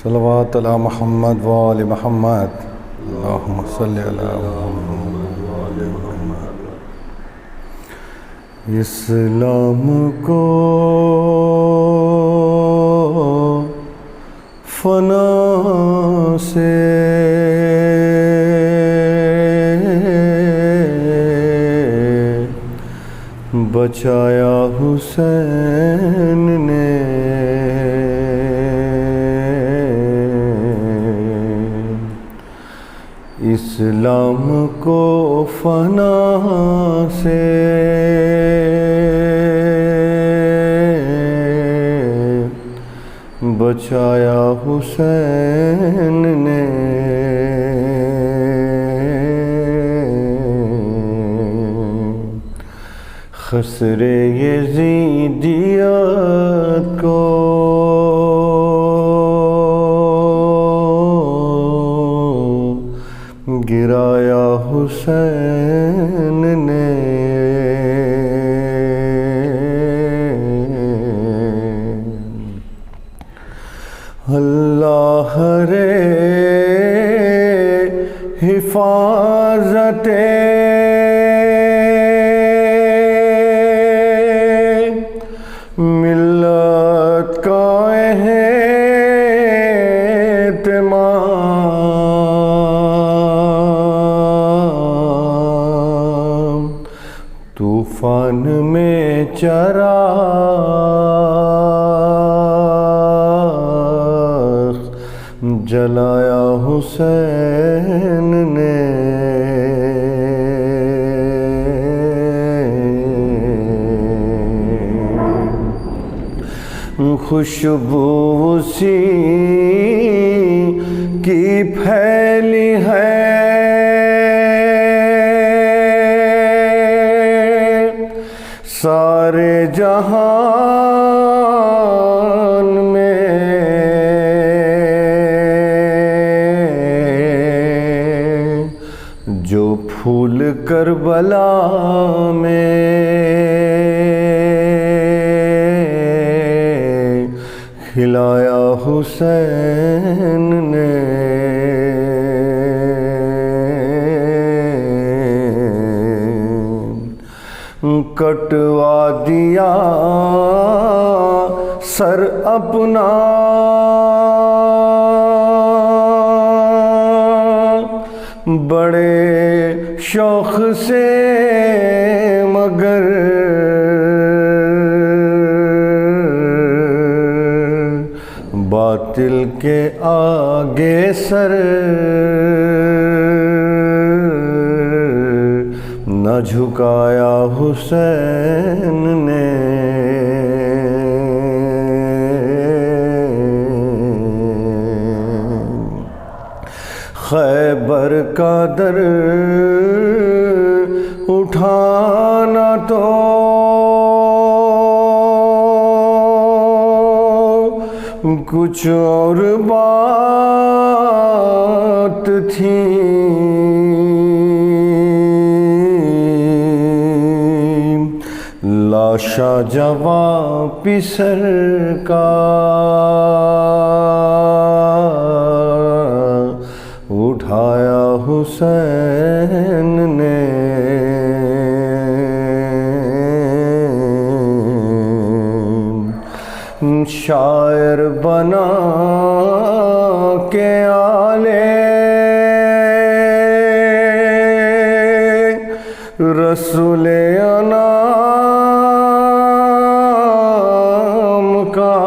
صلوات علی محمد و آل محمد اللہم صلی علی محمد و آل محمد۔ اسلام کو فنا سے بچایا حسین نے، اسلام کو فنا سے بچایا حسین نے، خسر یزیدیت کو گرایا حسین نے، اللہ رے حفاظت ملت کا اہتمام، طوفان میں چراغ جلایا حسین نے، خوشبو اسی کی پھیلی ہے سارے جہان میں، جو پھول کربلا میں کھلایا حسین نے، کٹوا دیا سر اپنا بڑے شوق سے، مگر باطل کے آگے سر نہ جھکایا حسین نے، خیبر کا در اٹھانا تو کچھ اور بات تھی، لاشا جواب پسر کا اٹھایا حسین نے، شاعر بنا کے آلے رسول انام کا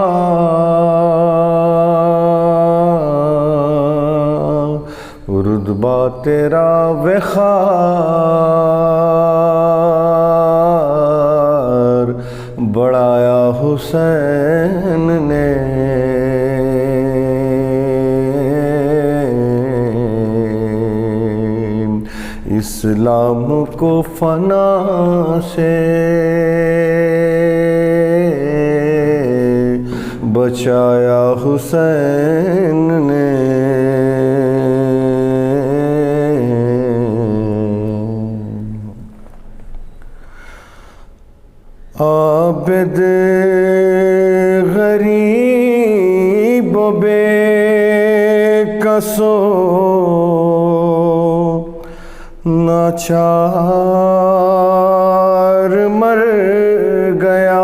رتبہ تیرا وقار بڑھایا حسین نے، اسلام کو فنا سے بچایا حسین نے، عابد غریب و بے سو ناچار مر گیا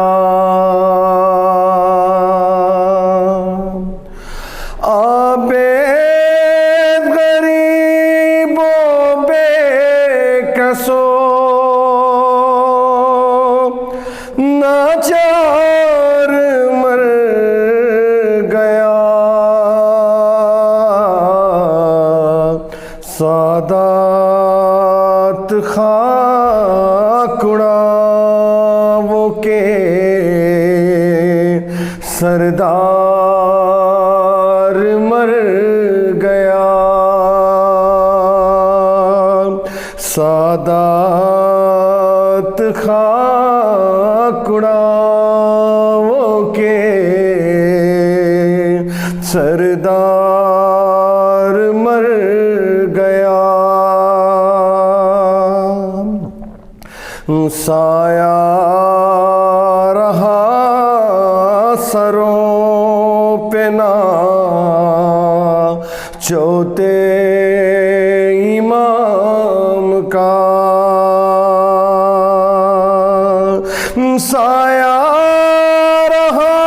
عابد غریب و بے کسو ناچار مر گیا سادات خاک اڑاو کے سردار مر گیا سادات خاک اڑاو کے سردار مر گیا سایہ رہا سروں پہ نہ چوتے امام کا سایہ رہا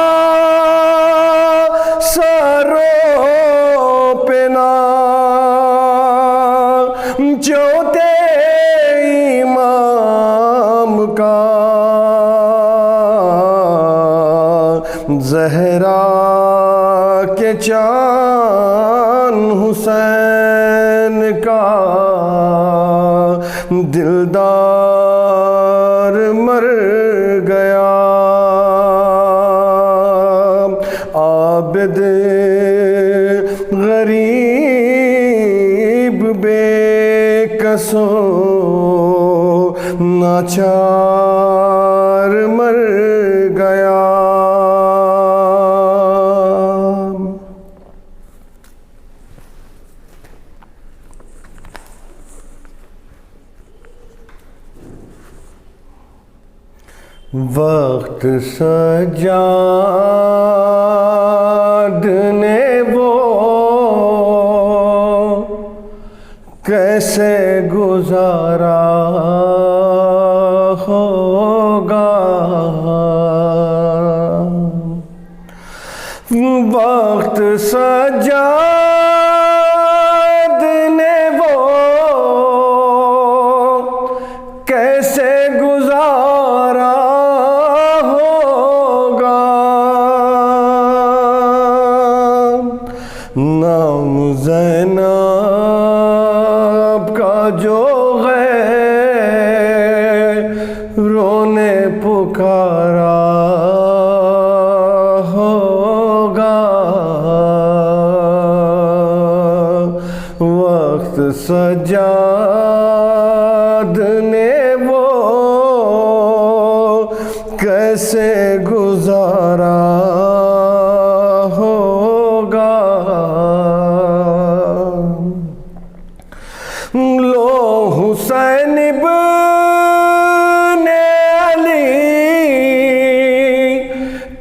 سروں پہ نہ چوتے امام کا زہرا کے چاند حسین کا دلدار مر گیا عابد غریب بے کسو ناچار مر گیا وقت سجاد نے وہ کیسے گزارا ہوگا وقت سجاد نے وہ کیسے گزارا نام زینب کا جو غیر رونے پکارا ہوگا وقت سجاد نے وہ کیسے گزارا لو حسین ابن علی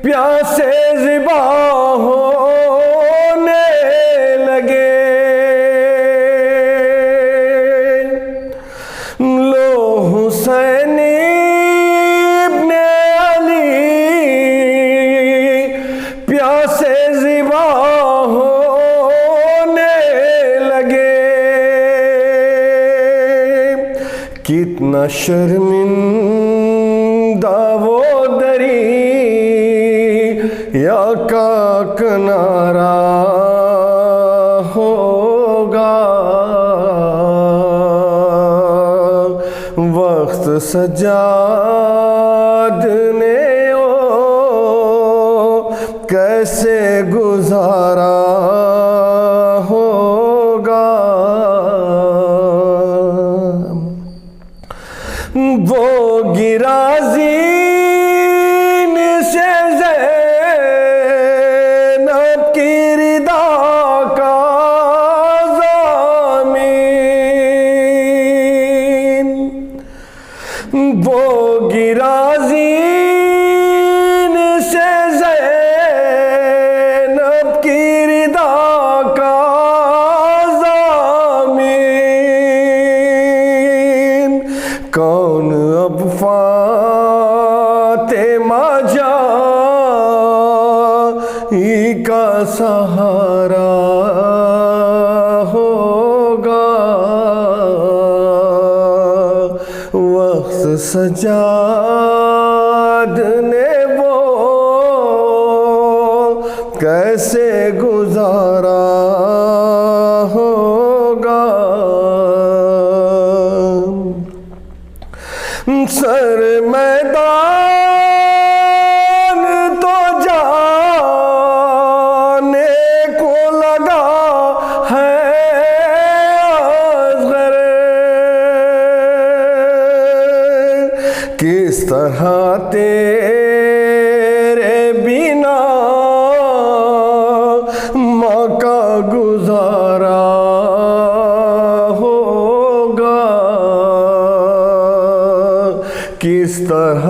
پیاسے ذبح ہونے لگے لو حسین ابن علی پیاسے ذبح کتنا شرمندہ وہ دریا کا کنارہ ہوگا وقت سجاد نے کیسے گزارا ہوگا وہ گرا زین سے زینب کی ردا کا ضامن وہ ماجائی کا سہارا ہوگا، وقت سجاد نے وہ کیسے گزارا ہوگا، سر میدان تو جانے کو لگا ہے اصغر، کس طرح تیرے بنا ماں کا گزارا ہوگا، کس طرح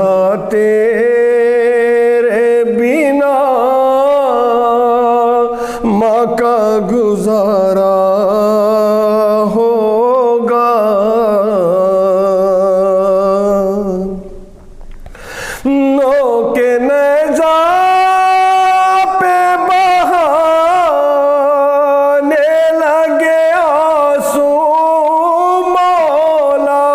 تیرے بنا ماں کا گزارا ہوگا، نو کے نیزہ پہ بہانے لگے آنسو مولا،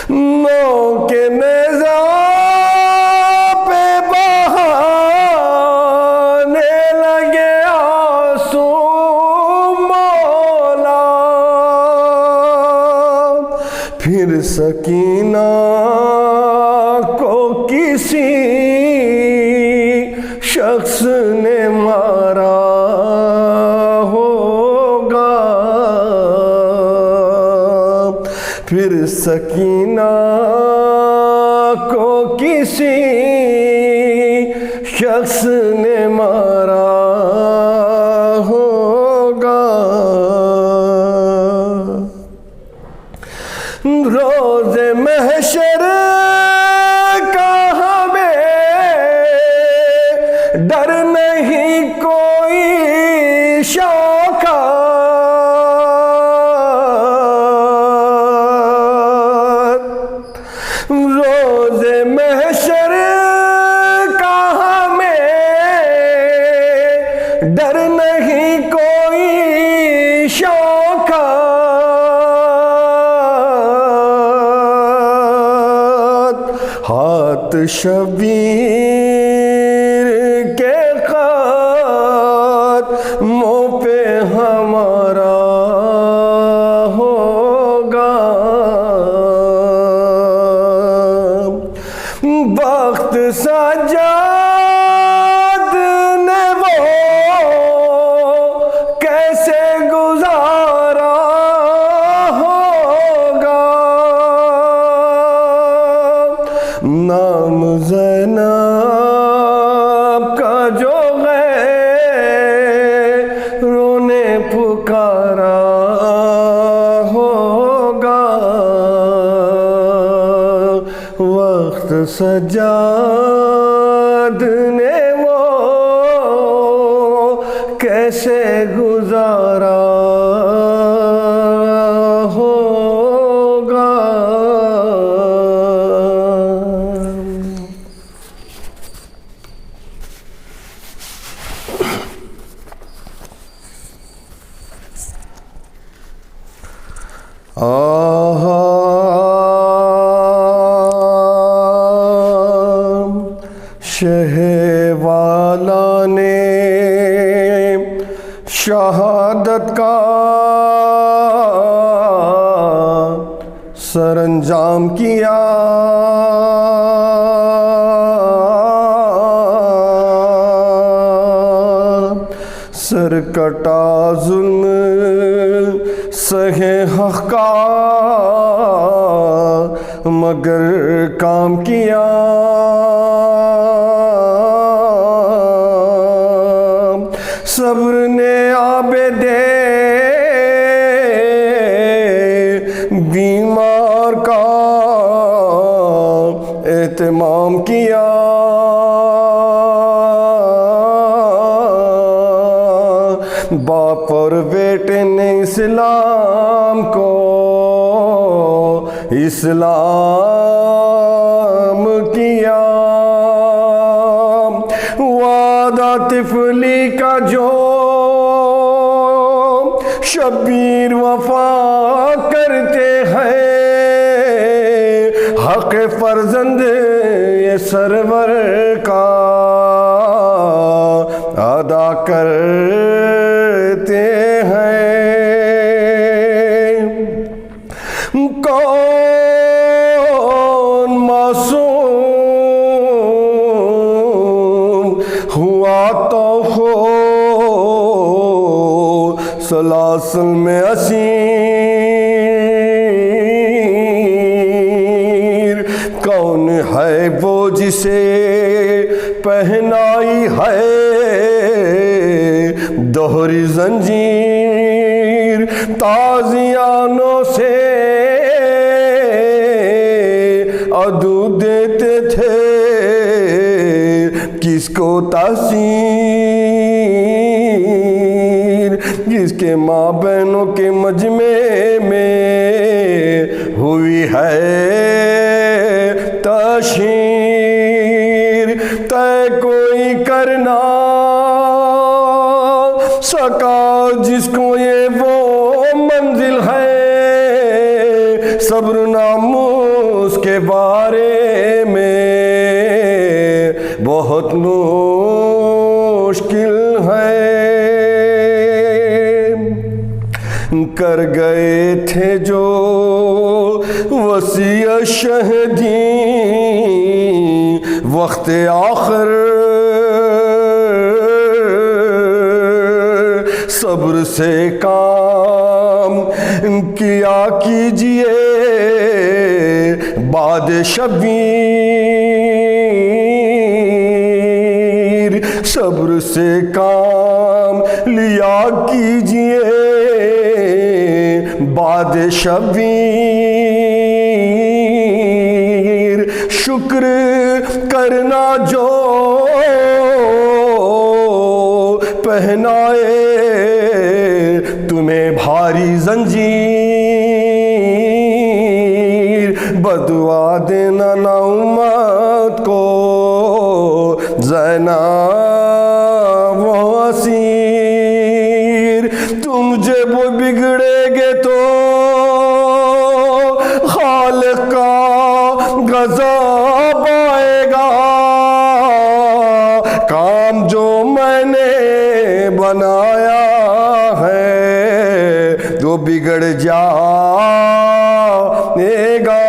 نو کے نیزہ پہ بہانے لگے آنسو مولا، پھر سکینہ کو کسی شخص نے مارا ہوگا، پھر سکینہ کو کسی شخص نے مارا ہوگا، روز محشر کا ہمیں ڈر نہیں کوئی شوکات، روز محشر کا ہمیں ڈر نہیں کوئی شوکات، ہاتھ شبیر کے خط منہ پہ ہمارا ہوگا، وقت سجاد نے وہ کیسے گزارا ہوگا، نام زینب کا جو غیروں نے پکارا ہوگا، وقت سجاد نے وہ کیسے گزارا ہوگا، شہ والا نے شہادت کا سر انجام کیا، سر کٹا ظلم سہے حق کا مگر کام کیا، صبر نے عابد بیمار کا اہتمام کیا، باپ اور بیٹے نے اسلام کو اسلام کیا، وعدہ طفلی کا جو شبیر وفا کرتے ہیں، حق فرزند یہ سرور کا ادا کرتے ہیں۔ کون معصوم ہوا تو ہو سلاسل میں اسیر، کون ہے وہ جسے پہنائی ہے دوہری زنجیر، تازیانوں سے عدو دیتے تھے کس کو تحسیر، جس کے ماں بہنوں کے مجمع میں ہوئی ہے تشہیر، طے کوئی کرنا سکا جس کو یہ وہ منزل ہے، صبر ناموس کے بارے میں بہت مشکل ہے۔ کر گئے تھے جو وصیت شہدی وقت آخر، صبر سے کام کیا کیجئے بعد شبیر، صبر سے کام لیا کیجئے بعد شبیر، شکر کرنا جو پہنائے تمہیں بھاری زنجیر، بدعا دینا نا امت کو زینا وہ اسیر، تم جب بگڑے گے تو خالق کا غضب آئے گا، کام جو میں نے بنایا ہے تو بگڑ جائے گا۔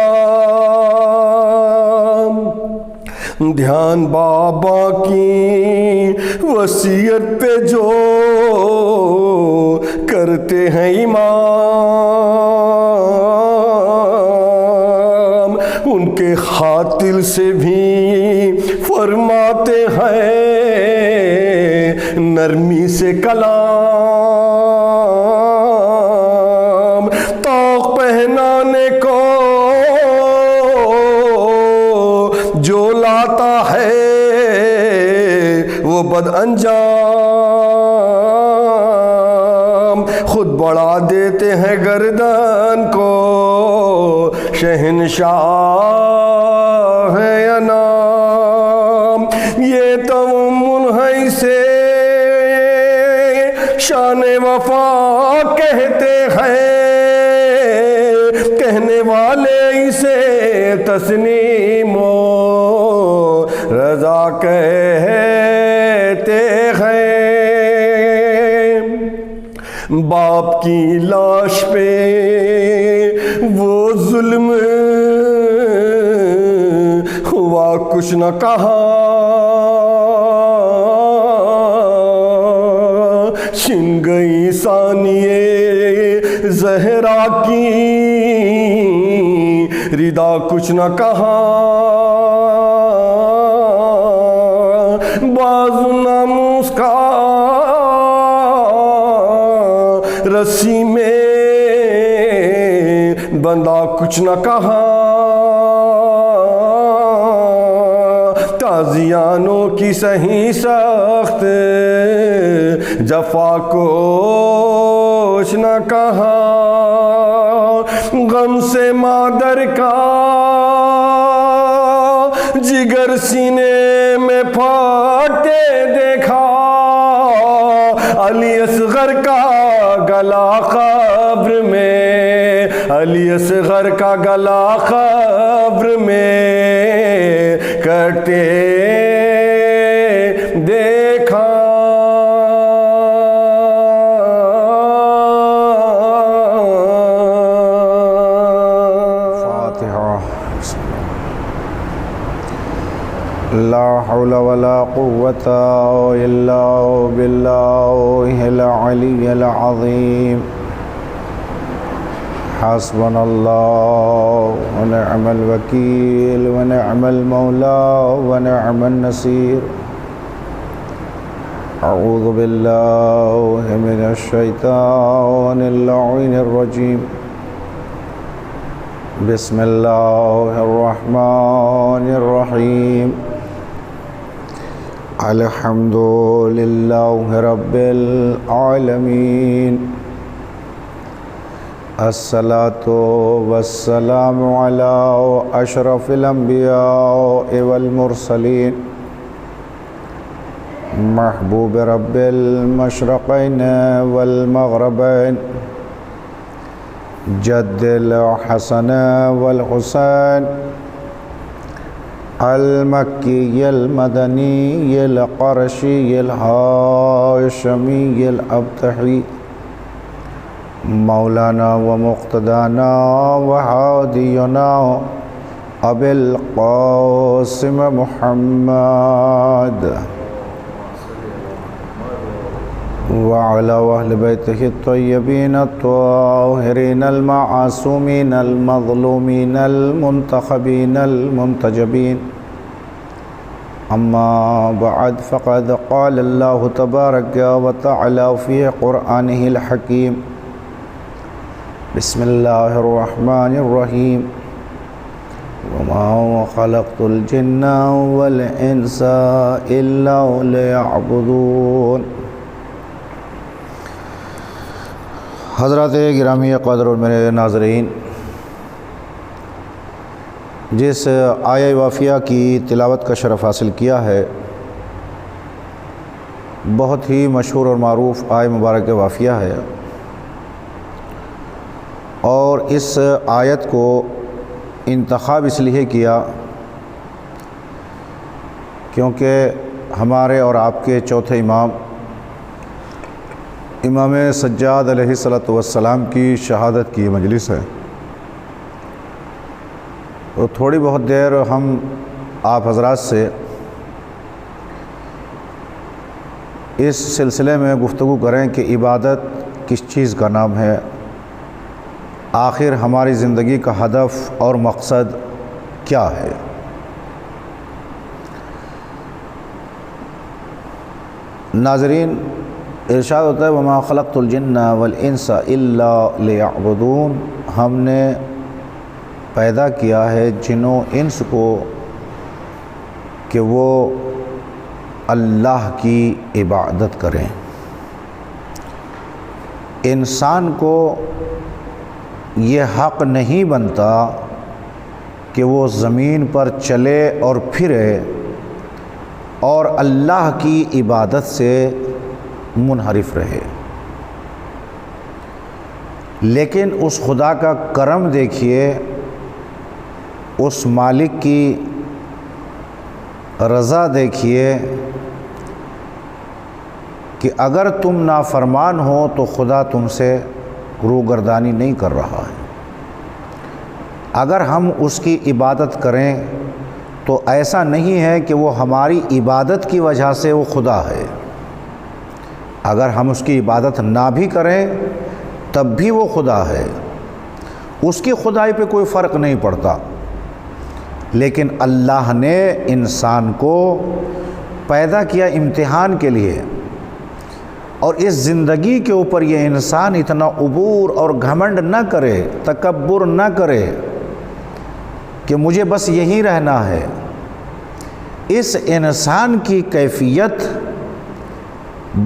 دھیان بابا کی وصیت پہ جو کرتے ہیں امام، ان کے خاطر سے بھی فرماتے ہیں نرمی سے کلام، طوق پہنانے کو جو لاتا ہے وہ بد انجام، خود بڑھا دیتے ہیں گردن کو شہنشاہ انام، یہ تو منہی سے شان وفا کہتے ہیں، کہنے والے اسے تسلیم و رضا کہتے ہیں۔ باپ کی لاش پہ وہ ظلم ہوا کچھ نہ کہا، چھن گئی ثانیے زہرا کی ردا کچھ نہ کہا، بازو ناموس کا رسی میں بندہ کچھ نہ کہا، تازیانوں کی صحیح سخت جفا کچھ نہ کہا، غم سے مادر کا جگر سینے میں پھاٹے دیکھا، علی اصغر کا گلا قبر میں، علی اصغر کا گلا قبر میں کٹے دیکھا۔ لا حول ولا قوة إلا بالله العلي العظيم۔ حسبنا الله ونعم الوكيل ونعم المولى ونعم النصير۔ أعوذ بالله من الشيطان اللعين الرجيم۔ بسم الله الرحمن الرحيم۔ الحمد لله رب العالمين، الصلاة والسلام على أشرف الأنبياء والمرسلين، محبوب رب المشرقين والمغربين، جد الحسن والحسين، المکی المدنی القرشی الہاشمی الابتحی، مولانا و مقتدانا و ہادینا ابی القاسم محمد وعلى أهل بيته الطيبين الطاهرين المعصومين المظلومين المنتخبين المنتجبين، أما بعد، فقد قال الله تبارك وتعالى في قرآنه الحكيم: بسم الله الرحمن الرحيم، وما خلقت الجن والإنس إلا ليعبدون۔ حضرات گرامی قدر اور میرے ناظرین، جس آیہ وافیہ کی تلاوت کا شرف حاصل کیا ہے، بہت ہی مشہور اور معروف آیہ مبارک وافیہ ہے، اور اس آیت کو انتخاب اس لیے کیا کیونکہ ہمارے اور آپ کے چوتھے امام سجاد علیہ السلام کی شہادت کی مجلس ہے۔ تو تھوڑی بہت دیر ہم آپ حضرات سے اس سلسلے میں گفتگو کریں کہ عبادت کس چیز کا نام ہے، آخر ہماری زندگی کا ہدف اور مقصد کیا ہے۔ ناظرین، ارشاد ہوتا ہے وما خلقت الجن والانس الا لیعبدون، ہم نے پیدا کیا ہے جن و انس کو کہ وہ اللہ کی عبادت کریں۔ انسان کو یہ حق نہیں بنتا کہ وہ زمین پر چلے اور پھرے اور اللہ کی عبادت سے منحرف رہے، لیکن اس خدا کا کرم دیکھیے، اس مالک کی رضا دیکھیے کہ اگر تم نافرمان ہو تو خدا تم سے روگردانی نہیں کر رہا ہے۔ اگر ہم اس کی عبادت کریں تو ایسا نہیں ہے کہ وہ ہماری عبادت کی وجہ سے وہ خدا ہے، اگر ہم اس کی عبادت نہ بھی کریں تب بھی وہ خدا ہے، اس کی خدائی پہ کوئی فرق نہیں پڑتا۔ لیکن اللہ نے انسان کو پیدا کیا امتحان کے لیے، اور اس زندگی کے اوپر یہ انسان اتنا عبور اور گھمنڈ نہ کرے، تکبر نہ کرے کہ مجھے بس یہی رہنا ہے۔ اس انسان کی کیفیت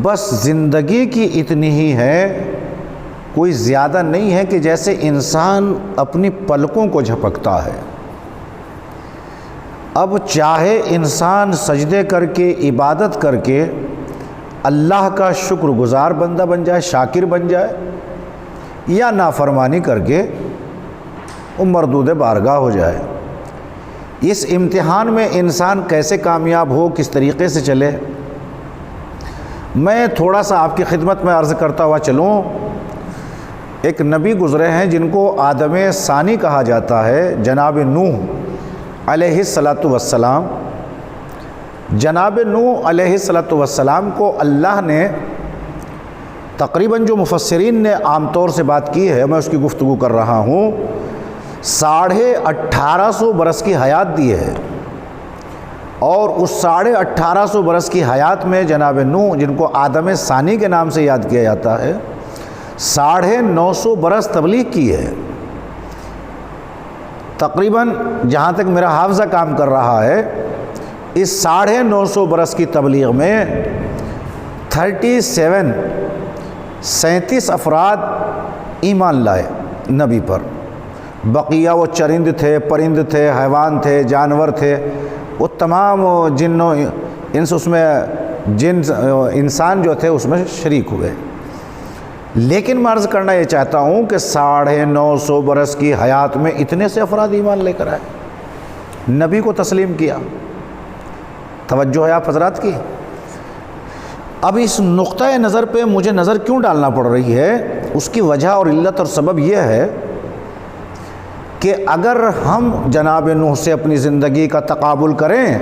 بس زندگی کی اتنی ہی ہے کوئی زیادہ نہیں ہے کہ جیسے انسان اپنی پلکوں کو جھپکتا ہے۔ اب چاہے انسان سجدے کر کے عبادت کر کے اللہ کا شکر گزار بندہ بن جائے، شاکر بن جائے، یا نافرمانی کر کے وہ مردود بارگاہ ہو جائے۔ اس امتحان میں انسان کیسے کامیاب ہو، کس طریقے سے چلے، میں تھوڑا سا آپ کی خدمت میں عرض کرتا ہوا چلوں۔ ایک نبی گزرے ہیں جن کو آدم ثانی کہا جاتا ہے، جناب نوح علیہ الصلاۃ والسلام۔ جناب نوح علیہ الصلاۃ والسلام کو اللہ نے تقریباً، جو مفسرین نے عام طور سے بات کی ہے، میں اس کی گفتگو کر رہا ہوں، 1850 برس کی حیات دی ہے، اور اس 1850 برس کی حیات میں جناب نوح، جن کو آدم ثانی کے نام سے یاد کیا جاتا ہے، 950 برس تبلیغ کی ہے۔ تقریباً جہاں تک میرا حافظہ کام کر رہا ہے، اس 950 برس کی تبلیغ میں 37 افراد ایمان لائے نبی پر۔ بقیہ وہ چرند تھے، پرند تھے، حیوان تھے، جانور تھے، وہ تمام جن و انس، اس میں جن انسان جو تھے اس میں شریک ہوئے۔ لیکن میں عرض کرنا یہ چاہتا ہوں کہ 950 برس کی حیات میں اتنے سے افراد ایمان لے کر آئے، نبی کو تسلیم کیا۔ توجہ ہے آپ حضرات کی؟ اب اس نقطۂ نظر پہ مجھے نظر کیوں ڈالنا پڑ رہی ہے، اس کی وجہ اور علت اور سبب یہ ہے کہ اگر ہم جناب نوح سے اپنی زندگی کا تقابل کریں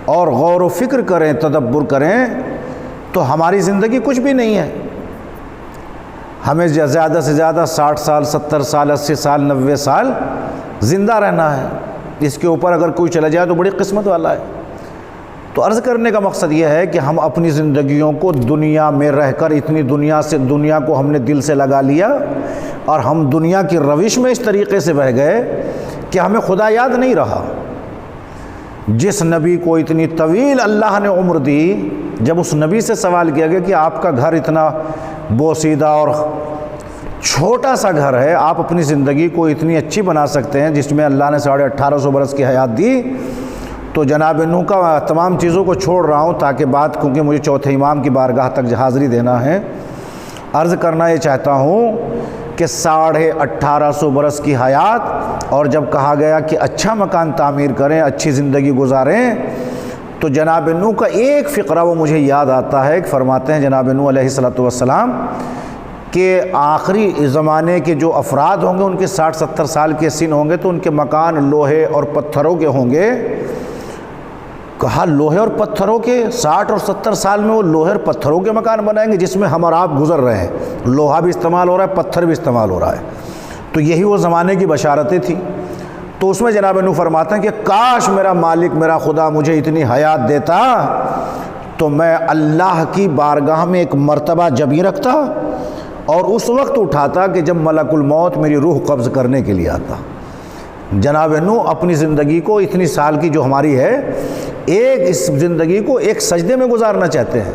اور غور و فکر کریں، تدبر کریں، تو ہماری زندگی کچھ بھی نہیں ہے۔ ہمیں زیادہ سے زیادہ 60 سال، 70 سال، 80 سال، 90 سال زندہ رہنا ہے۔ اس کے اوپر اگر کوئی چلا جائے تو بڑی قسمت والا ہے۔ تو عرض کرنے کا مقصد یہ ہے کہ ہم اپنی زندگیوں کو دنیا میں رہ کر، اتنی دنیا کو ہم نے دل سے لگا لیا، اور ہم دنیا کی روش میں اس طریقے سے بہ گئے کہ ہمیں خدا یاد نہیں رہا۔ جس نبی کو اتنی طویل اللہ نے عمر دی، جب اس نبی سے سوال کیا گیا کہ آپ کا گھر اتنا بوسیدہ اور چھوٹا سا گھر ہے، آپ اپنی زندگی کو اتنی اچھی بنا سکتے ہیں جس میں اللہ نے 1850 برس کی حیات دی، تو جناب نوح کا تمام چیزوں کو چھوڑ رہا ہوں تاکہ بات، کیونکہ مجھے چوتھے امام کی بارگاہ تک حاضری دینا ہے، عرض کرنا یہ چاہتا ہوں کہ 1850 برس کی حیات، اور جب کہا گیا کہ اچھا مکان تعمیر کریں، اچھی زندگی گزاریں، تو جناب نوح کا ایک فقرہ وہ مجھے یاد آتا ہے کہ فرماتے ہیں جناب نوح علیہ الصلوۃ والسلام کہ آخری زمانے کے جو افراد ہوں گے، ان کے 60-70 سال کے سن ہوں گے، تو ان کے مکان لوہے اور پتھروں کے ہوں گے۔ کہا لوہے اور پتھروں کے، 60 اور 70 سال میں وہ لوہے اور پتھروں کے مکان بنائیں گے جس میں ہم اور آپ گزر رہے ہیں، لوہا بھی استعمال ہو رہا ہے، پتھر بھی استعمال ہو رہا ہے۔ تو یہی وہ زمانے کی بشارتیں تھیں۔ تو اس میں جناب نوح فرماتے ہیں کہ کاش میرا مالک، میرا خدا مجھے اتنی حیات دیتا تو میں اللہ کی بارگاہ میں ایک مرتبہ جبی رکھتا، اور اس وقت اٹھاتا کہ جب ملک الموت میری روح قبض کرنے کے لیے آتا۔ جناب نوح اپنی زندگی کو، اتنی سال کی جو ہماری ہے، اس زندگی کو ایک سجدے میں گزارنا چاہتے ہیں۔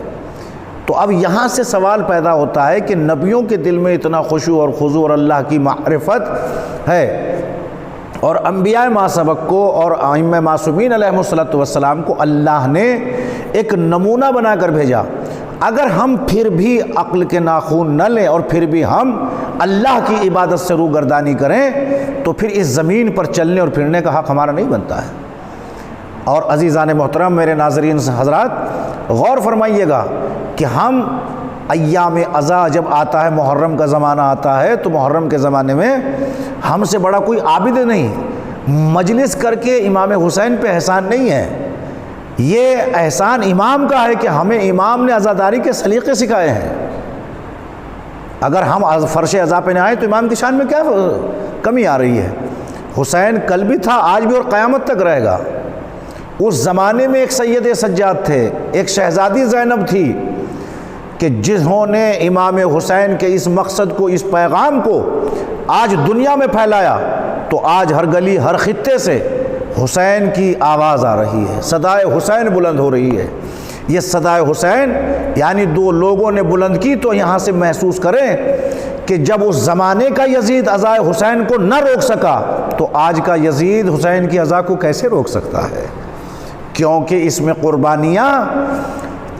تو اب یہاں سے سوال پیدا ہوتا ہے کہ نبیوں کے دل میں اتنا خشوع اور خضوع اور اللہ کی معرفت ہے، اور انبیاء ما سبق کو اور ائمہ معصومین علیہم الصلوۃ والسلام کو اللہ نے ایک نمونہ بنا کر بھیجا۔ اگر ہم پھر بھی عقل کے ناخون نہ لیں اور پھر بھی ہم اللہ کی عبادت سے روگردانی کریں، تو پھر اس زمین پر چلنے اور پھرنے کا حق ہمارا نہیں بنتا ہے۔ اور عزیزان محترم، میرے ناظرین حضرات، غور فرمائیے گا کہ ہم ایام عزا جب آتا ہے، محرم کا زمانہ آتا ہے، تو محرم کے زمانے میں ہم سے بڑا کوئی عابد نہیں، مجلس کر کے امام حسین پہ احسان نہیں ہے، یہ احسان امام کا ہے کہ ہمیں امام نے عزاداری کے سلیقے سکھائے ہیں۔ اگر ہم فرش عزا پہ نہ آئیں تو امام کی شان میں کیا کمی آ رہی ہے؟ حسین کل بھی تھا، آج بھی، اور قیامت تک رہے گا۔ اس زمانے میں ایک سید سجاد تھے، ایک شہزادی زینب تھی، کہ جنہوں نے امام حسین کے اس مقصد کو، اس پیغام کو آج دنیا میں پھیلایا، تو آج ہر گلی، ہر خطے سے حسین کی آواز آ رہی ہے، صدائے حسین بلند ہو رہی ہے۔ یہ صدائے حسین یعنی دو لوگوں نے بلند کی، تو یہاں سے محسوس کریں کہ جب اس زمانے کا یزید عزائے حسین کو نہ روک سکا تو آج کا یزید حسین کی عزا کو کیسے روک سکتا ہے؟ کیونکہ اس میں قربانیاں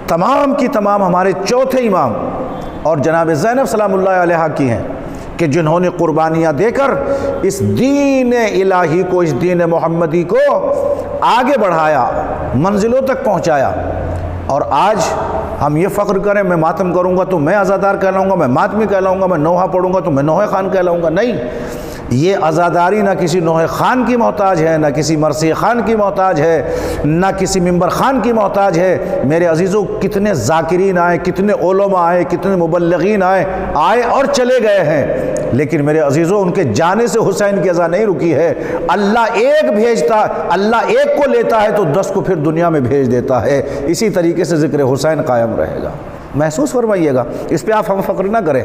تمام کی تمام ہمارے چوتھے امام اور جناب زینب سلام اللہ علیہا کی ہیں کہ جنہوں نے قربانیاں دے کر اس دین الہی کو، اس دین محمدی کو آگے بڑھایا، منزلوں تک پہنچایا۔ اور آج ہم یہ فخر کریں میں ماتم کروں گا تو میں عزادار کہلاؤں گا، میں ماتمی کہلاؤں گا، میں نوحہ پڑھوں گا تو میں نوحہ خان کہلاؤں گا، نہیں، یہ عزاداری نہ کسی نوحہ خان کی محتاج ہے، نہ کسی مرثیہ خان کی محتاج ہے، نہ کسی ممبر خان کی محتاج ہے۔ میرے عزیزوں، کتنے ذاکرین آئے، کتنے علماء آئے، کتنے مبلغین آئے اور چلے گئے ہیں، لیکن میرے عزیزوں ان کے جانے سے حسین کی عزا نہیں رکی ہے۔ اللہ ایک بھیجتا، اللہ ایک کو لیتا ہے تو 10 کو پھر دنیا میں بھیج دیتا ہے۔ اسی طریقے سے ذکر حسین قائم رہے گا، محسوس فرمائیے گا، اس پہ آپ ہم فخر نہ کریں۔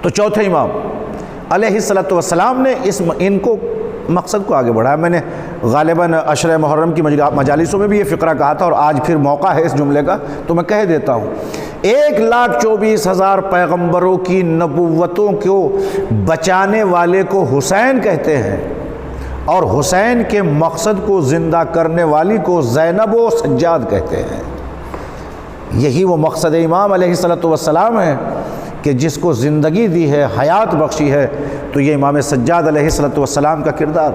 تو چوتھے امام علیہ الصلوۃ والسلام نے ان کو مقصد کو آگے بڑھایا۔ میں نے غالباً عشرہ محرم کی مجالسوں میں بھی یہ فقرہ کہا تھا اور آج پھر موقع ہے اس جملے کا تو میں کہہ دیتا ہوں۔ 1,24,000 پیغمبروں کی نبوتوں کو بچانے والے کو حسین کہتے ہیں، اور حسین کے مقصد کو زندہ کرنے والی کو زینب و سجاد کہتے ہیں۔ یہی وہ مقصد امام علیہ الصلوۃ والسلام ہے کہ جس کو زندگی دی ہے، حیات بخشی ہے، تو یہ امام سجاد علیہ الصلوۃ والسلام کا کردار۔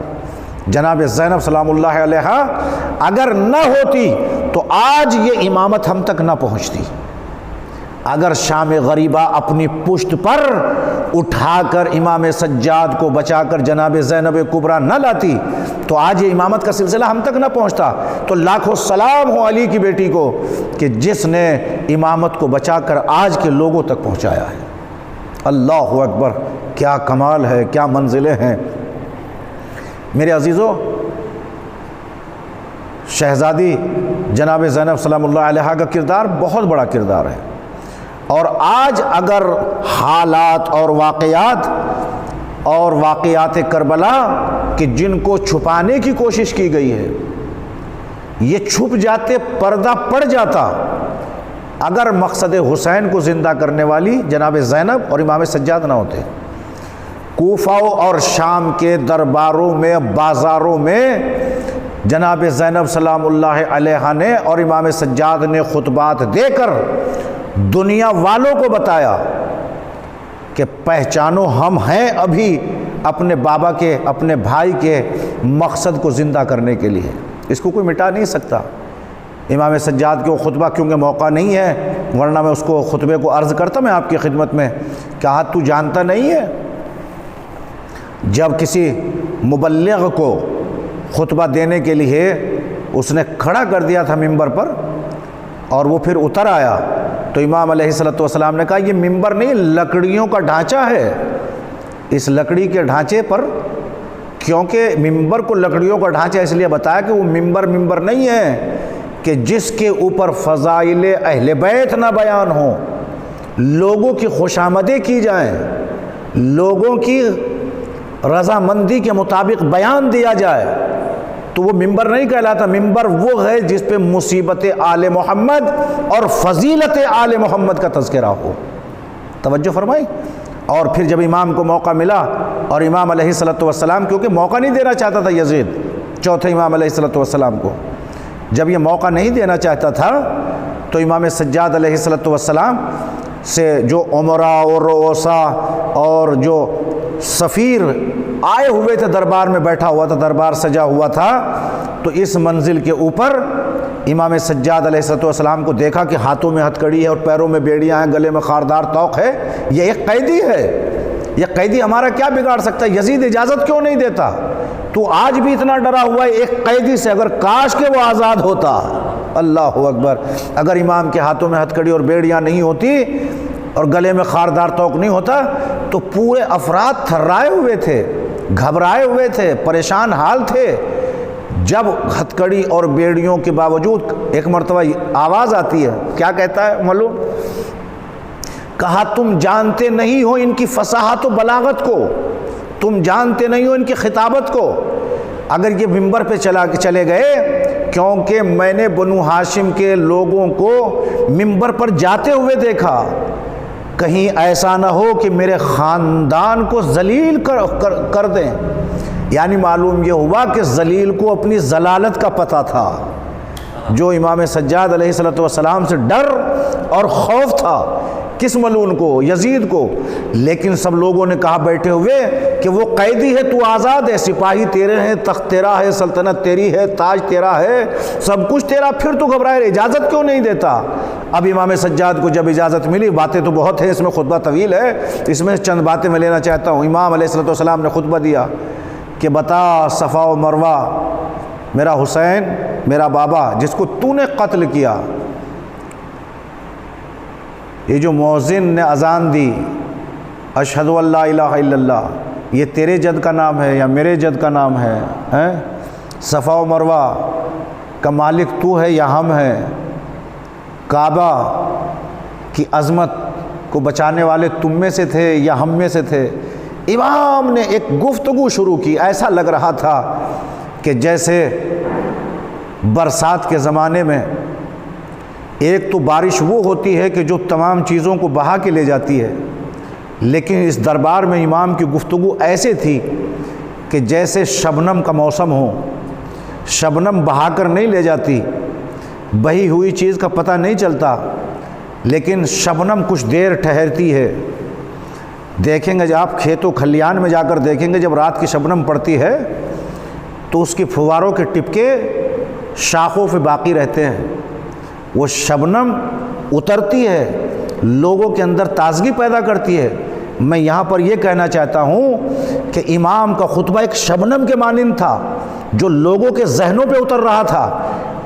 جناب زینب سلام اللہ علیہا اگر نہ ہوتی تو آج یہ امامت ہم تک نہ پہنچتی۔ اگر شام غریبہ اپنی پشت پر اٹھا کر امام سجاد کو بچا کر جناب زینب کبریٰ نہ لاتی تو آج یہ امامت کا سلسلہ ہم تک نہ پہنچتا۔ تو لاکھوں سلام ہو علی کی بیٹی کو کہ جس نے امامت کو بچا کر آج کے لوگوں تک پہنچایا ہے۔ اللہ اکبر، کیا کمال ہے، کیا منزلیں ہیں۔ میرے عزیزوں، شہزادی جناب زینب سلام اللہ علیہا کا کردار بہت بڑا کردار ہے، اور آج اگر حالات اور واقعات کربلا کہ جن کو چھپانے کی کوشش کی گئی ہے یہ چھپ جاتے، پردہ پڑ جاتا اگر مقصد حسین کو زندہ کرنے والی جناب زینب اور امام سجاد نہ ہوتے۔ کوفہ اور شام کے درباروں میں، بازاروں میں جناب زینب سلام اللہ علیہا نے اور امام سجاد نے خطبات دے کر دنیا والوں کو بتایا کہ پہچانو ہم ہیں ابھی اپنے بابا کے، اپنے بھائی کے مقصد کو زندہ کرنے کے لیے، اس کو کوئی مٹا نہیں سکتا۔ امام سجاد کو خطبہ کیونکہ موقع نہیں ہے، ورنہ میں اس کو خطبے کو عرض کرتا میں آپ کی خدمت میں، کہا تو جانتا نہیں ہے جب کسی مبلغ کو خطبہ دینے کے لیے اس نے کھڑا کر دیا تھا ممبر پر اور وہ پھر اتر آیا تو امام علیہ الصلوۃ والسلام نے کہا یہ ممبر نہیں، لکڑیوں کا ڈھانچہ ہے، اس لکڑی کے ڈھانچے پر، کیونکہ ممبر کو لکڑیوں کا ڈھانچہ اس لیے بتایا کہ وہ ممبر نہیں ہے کہ جس کے اوپر فضائل اہل بیت نہ بیان ہوں، لوگوں کی خوشامدیں کی جائیں، لوگوں کی رضامندی کے مطابق بیان دیا جائے، تو وہ ممبر نہیں کہلاتا۔ ممبر وہ ہے جس پہ مصیبت آل محمد اور فضیلت آل محمد کا تذکرہ ہو۔ توجہ فرمائی۔ اور پھر جب امام کو موقع ملا اور امام علیہ الصلوۃ والسلام، کیونکہ موقع نہیں دینا چاہتا تھا یزید چوتھے امام علیہ الصلوۃ والسلام کو، جب یہ موقع نہیں دینا چاہتا تھا تو امام سجاد علیہ الصلوۃ والسلام سے جو عمراء اور رؤساء اور جو سفیر آئے ہوئے تھے، دربار میں بیٹھا ہوا تھا، دربار سجا ہوا تھا، تو اس منزل کے اوپر امام سجاد علیہ الصلوۃ والسلام کو دیکھا کہ ہاتھوں میں ہتھکڑی ہے اور پیروں میں بیڑیاں ہیں، گلے میں خاردار طوق ہے، یہ ایک قیدی ہے، یہ قیدی ہمارا کیا بگاڑ سکتا ہے؟ یزید اجازت کیوں نہیں دیتا؟ تو آج بھی اتنا ڈرا ہوا ہے ایک قیدی سے، اگر کاش کہ وہ آزاد ہوتا۔ اللہ اکبر، اگر امام کے ہاتھوں میں ہتھکڑی اور بیڑیاں نہیں ہوتی اور گلے میں خاردار طوق نہیں ہوتا تو پورے افراد تھرائے ہوئے تھے، گھبرائے ہوئے تھے، پریشان حال تھے۔ جب ہتھکڑی اور بیڑیوں کے باوجود ایک مرتبہ آواز آتی ہے، کیا کہتا ہے معلوم؟ کہا تم جانتے نہیں ہو ان کی فصاحت و بلاغت کو، تم جانتے نہیں ہو ان کی خطابت کو۔ اگر یہ ممبر پہ چلے گئے، کیونکہ میں نے بنو ہاشم کے لوگوں کو ممبر پر جاتے ہوئے دیکھا، کہیں ایسا نہ ہو کہ میرے خاندان کو ذلیل کر دیں۔ یعنی معلوم یہ ہوا کہ ذلیل کو اپنی ضلالت کا پتہ تھا، جو امام سجاد علیہ السلام سے ڈر اور خوف تھا، کس ملعون کو؟ یزید کو۔ لیکن سب لوگوں نے کہا بیٹھے ہوئے کہ وہ قیدی ہے، تو آزاد ہے، سپاہی تیرے ہیں، تخت تیرا ہے، سلطنت تیری ہے، تاج تیرا ہے، سب کچھ تیرا، پھر تو گھبرائے، اجازت کیوں نہیں دیتا؟ اب امام سجاد کو جب اجازت ملی، باتیں تو بہت ہیں، اس میں خطبہ طویل ہے، اس میں چند باتیں میں لینا چاہتا ہوں۔ امام علیہ السلام نے خطبہ دیا کہ بتا صفا و مروہ، میرا حسین، میرا بابا جس کو تو نے قتل کیا، یہ جو مؤذن نے اذان دی اشہد ان لا الہ الا اللہ، یہ تیرے جد کا نام ہے یا میرے جد کا نام ہے؟ صفا و مروہ کا مالک تو ہے یا ہم ہیں؟ کعبہ کی عظمت کو بچانے والے تم میں سے تھے یا ہم میں سے تھے؟ امام نے ایک گفتگو شروع کی، ایسا لگ رہا تھا کہ جیسے برسات کے زمانے میں ایک تو بارش وہ ہوتی ہے کہ جو تمام چیزوں کو بہا کے لے جاتی ہے، لیکن اس دربار میں امام کی گفتگو ایسے تھی کہ جیسے شبنم کا موسم ہو، شبنم بہا کر نہیں لے جاتی، بہی ہوئی چیز کا پتہ نہیں چلتا، لیکن شبنم کچھ دیر ٹھہرتی ہے۔ دیکھیں گے جب آپ کھیت و کھلیان میں جا کر دیکھیں گے، جب رات کی شبنم پڑتی ہے تو اس کی فواروں کے ٹپکے شاخوں پہ باقی رہتے ہیں، وہ شبنم اترتی ہے، لوگوں کے اندر تازگی پیدا کرتی ہے۔ میں یہاں پر یہ کہنا چاہتا ہوں کہ امام کا خطبہ ایک شبنم کے مانند تھا جو لوگوں کے ذہنوں پہ اتر رہا تھا،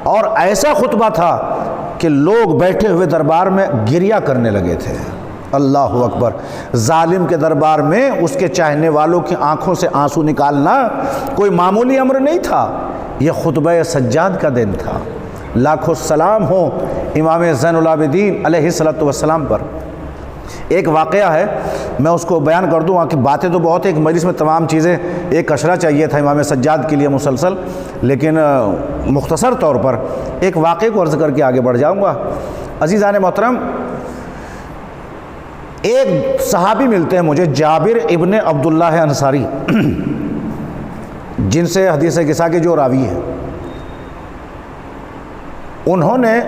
اور ایسا خطبہ تھا کہ لوگ بیٹھے ہوئے دربار میں گریہ کرنے لگے تھے۔ اللہ اکبر! ظالم کے دربار میں اس کے چاہنے والوں کی آنکھوں سے آنسو نکالنا کوئی معمولی امر نہیں تھا، یہ خطبہ سجاد کا دن تھا۔ لاکھوں سلام ہو امام زین العابدین علیہ السلام پر۔ ایک واقعہ ہے، میں اس کو بیان کر دوں، کہ باتیں تو بہت ہیں، ایک مجلس میں تمام چیزیں، ایک اشرہ چاہیے تھا امام سجاد کے لیے مسلسل، لیکن مختصر طور پر ایک واقعے کو عرض کر کے آگے بڑھ جاؤں گا۔ عزیزان محترم، ایک صحابی ملتے ہیں مجھے، جابر ابن عبداللہ انصاری، جن سے حدیث قصہ کے جو راوی ہیں، انہوں نے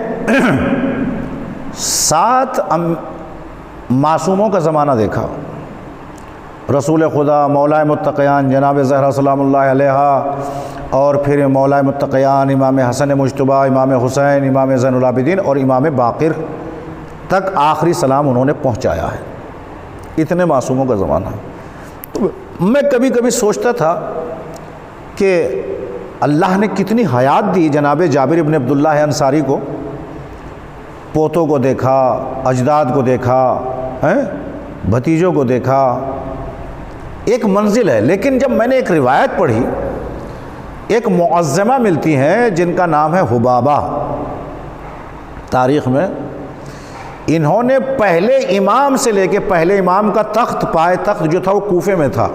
7 معصوموں کا زمانہ دیکھا۔ رسول خدا، مولا متقیان جناب زہرا سلام اللہ علیہا، اور پھر مولا متقیان امام حسن مجتبی، امام حسین، امام زین العابدین اور امام باقر تک آخری سلام انہوں نے پہنچایا ہے۔ اتنے معصوموں کا زمانہ۔ تو میں کبھی کبھی سوچتا تھا کہ اللہ نے کتنی حیات دی جناب جابر ابن عبداللہ انصاری کو، پوتوں کو دیکھا، اجداد کو دیکھا، بھتیجوں کو دیکھا، ایک منزل ہے۔ لیکن جب میں نے ایک روایت پڑھی، ایک معظمہ ملتی ہیں جن کا نام ہے حبابہ، تاریخ میں انہوں نے پہلے امام سے لے کے، پہلے امام کا تخت، پائے تخت جو تھا وہ کوفے میں تھا،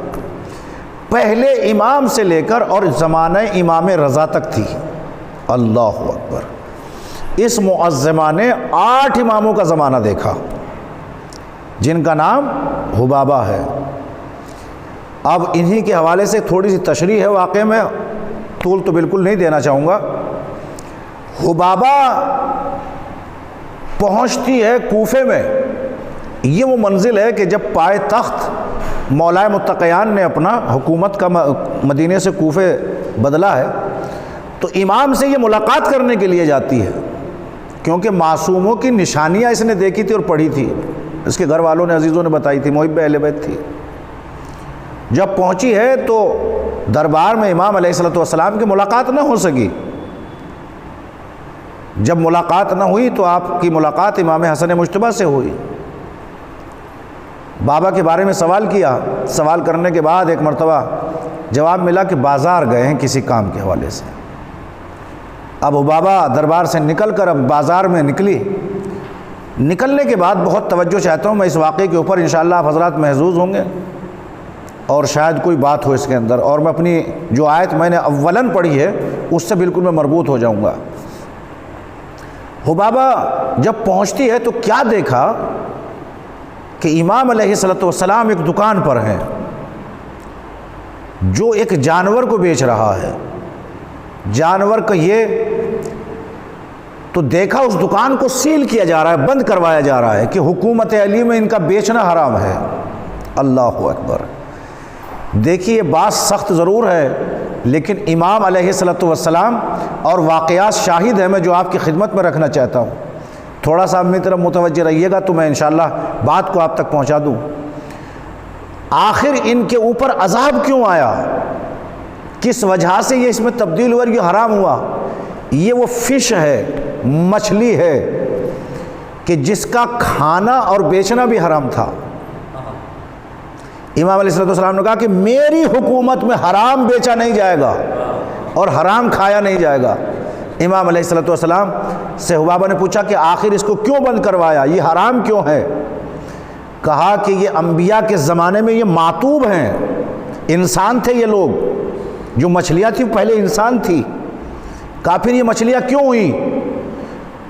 پہلے امام سے لے کر اور زمانہ امام رضا تک تھی۔ اللہ اکبر! اس معظمہ نے 8 اماموں کا زمانہ دیکھا جن کا نام حبابہ ہے۔ اب انہی کے حوالے سے تھوڑی سی تشریح ہے، واقعے میں طول تو بالکل نہیں دینا چاہوں گا۔ حبابہ پہنچتی ہے کوفے میں، یہ وہ منزل ہے کہ جب پائے تخت مولا متقیان نے اپنا حکومت کا مدینے سے کوفے بدلا ہے، تو امام سے یہ ملاقات کرنے کے لیے جاتی ہے، کیونکہ معصوموں کی نشانیاں اس نے دیکھی تھی اور پڑھی تھی، اس کے گھر والوں نے، عزیزوں نے بتائی تھی، محب اہل بیت تھی۔ جب پہنچی ہے تو دربار میں امام علیہ السلام کی ملاقات نہ ہو سکی۔ جب ملاقات نہ ہوئی تو آپ کی ملاقات امام حسن مجتبی سے ہوئی۔ بابا کے بارے میں سوال کیا، سوال کرنے کے بعد ایک مرتبہ جواب ملا کہ بازار گئے ہیں کسی کام کے حوالے سے۔ اب بابا دربار سے نکل کر اب بازار میں نکلی۔ نکلنے کے بعد بہت توجہ چاہتا ہوں میں اس واقعے کے اوپر، انشاءاللہ آپ حضرات محظوظ ہوں گے اور شاید کوئی بات ہو اس کے اندر، اور میں اپنی جو آیت میں نے اولاً پڑھی ہے اس سے بالکل میں مربوط ہو جاؤں گا۔ حبابہ جب پہنچتی ہے تو کیا دیکھا کہ کہ امام علیہ الصلوۃ والسلام ایک دکان پر ہیں جو ایک جانور کو بیچ رہا ہے. جانور کا یہ تو دیکھا اس دکان کو سیل کیا جا رہا ہے, بند کروایا جا رہا ہے کہ حکومت علی میں ان کا بیچنا حرام ہے. اللہ اکبر. دیکھیے بات سخت ضرور ہے لیکن امام علیہ الصلوۃ والسلام اور واقعات شاہد ہیں میں جو آپ کی خدمت میں رکھنا چاہتا ہوں. تھوڑا سا میری طرف متوجہ رہیے گا تو میں انشاءاللہ بات کو آپ تک پہنچا دوں. آخر ان کے اوپر عذاب کیوں آیا, کس وجہ سے یہ اس میں تبدیل ہوا, یہ حرام ہوا؟ یہ وہ فش ہے, مچھلی ہے کہ جس کا کھانا اور بیچنا بھی حرام تھا. امام علیہ السلام نے کہا کہ میری حکومت میں حرام بیچا نہیں جائے گا اور حرام کھایا نہیں جائے گا. امام علیہ السلام سے حبابہ نے پوچھا کہ آخر اس کو کیوں بند کروایا, یہ حرام کیوں ہے؟ کہا کہ یہ انبیاء کے زمانے میں یہ معتوب ہیں, انسان تھے یہ لوگ, جو مچھلیاں تھیں پہلے انسان تھی. کہا پھر یہ مچھلیاں کیوں ہوئیں؟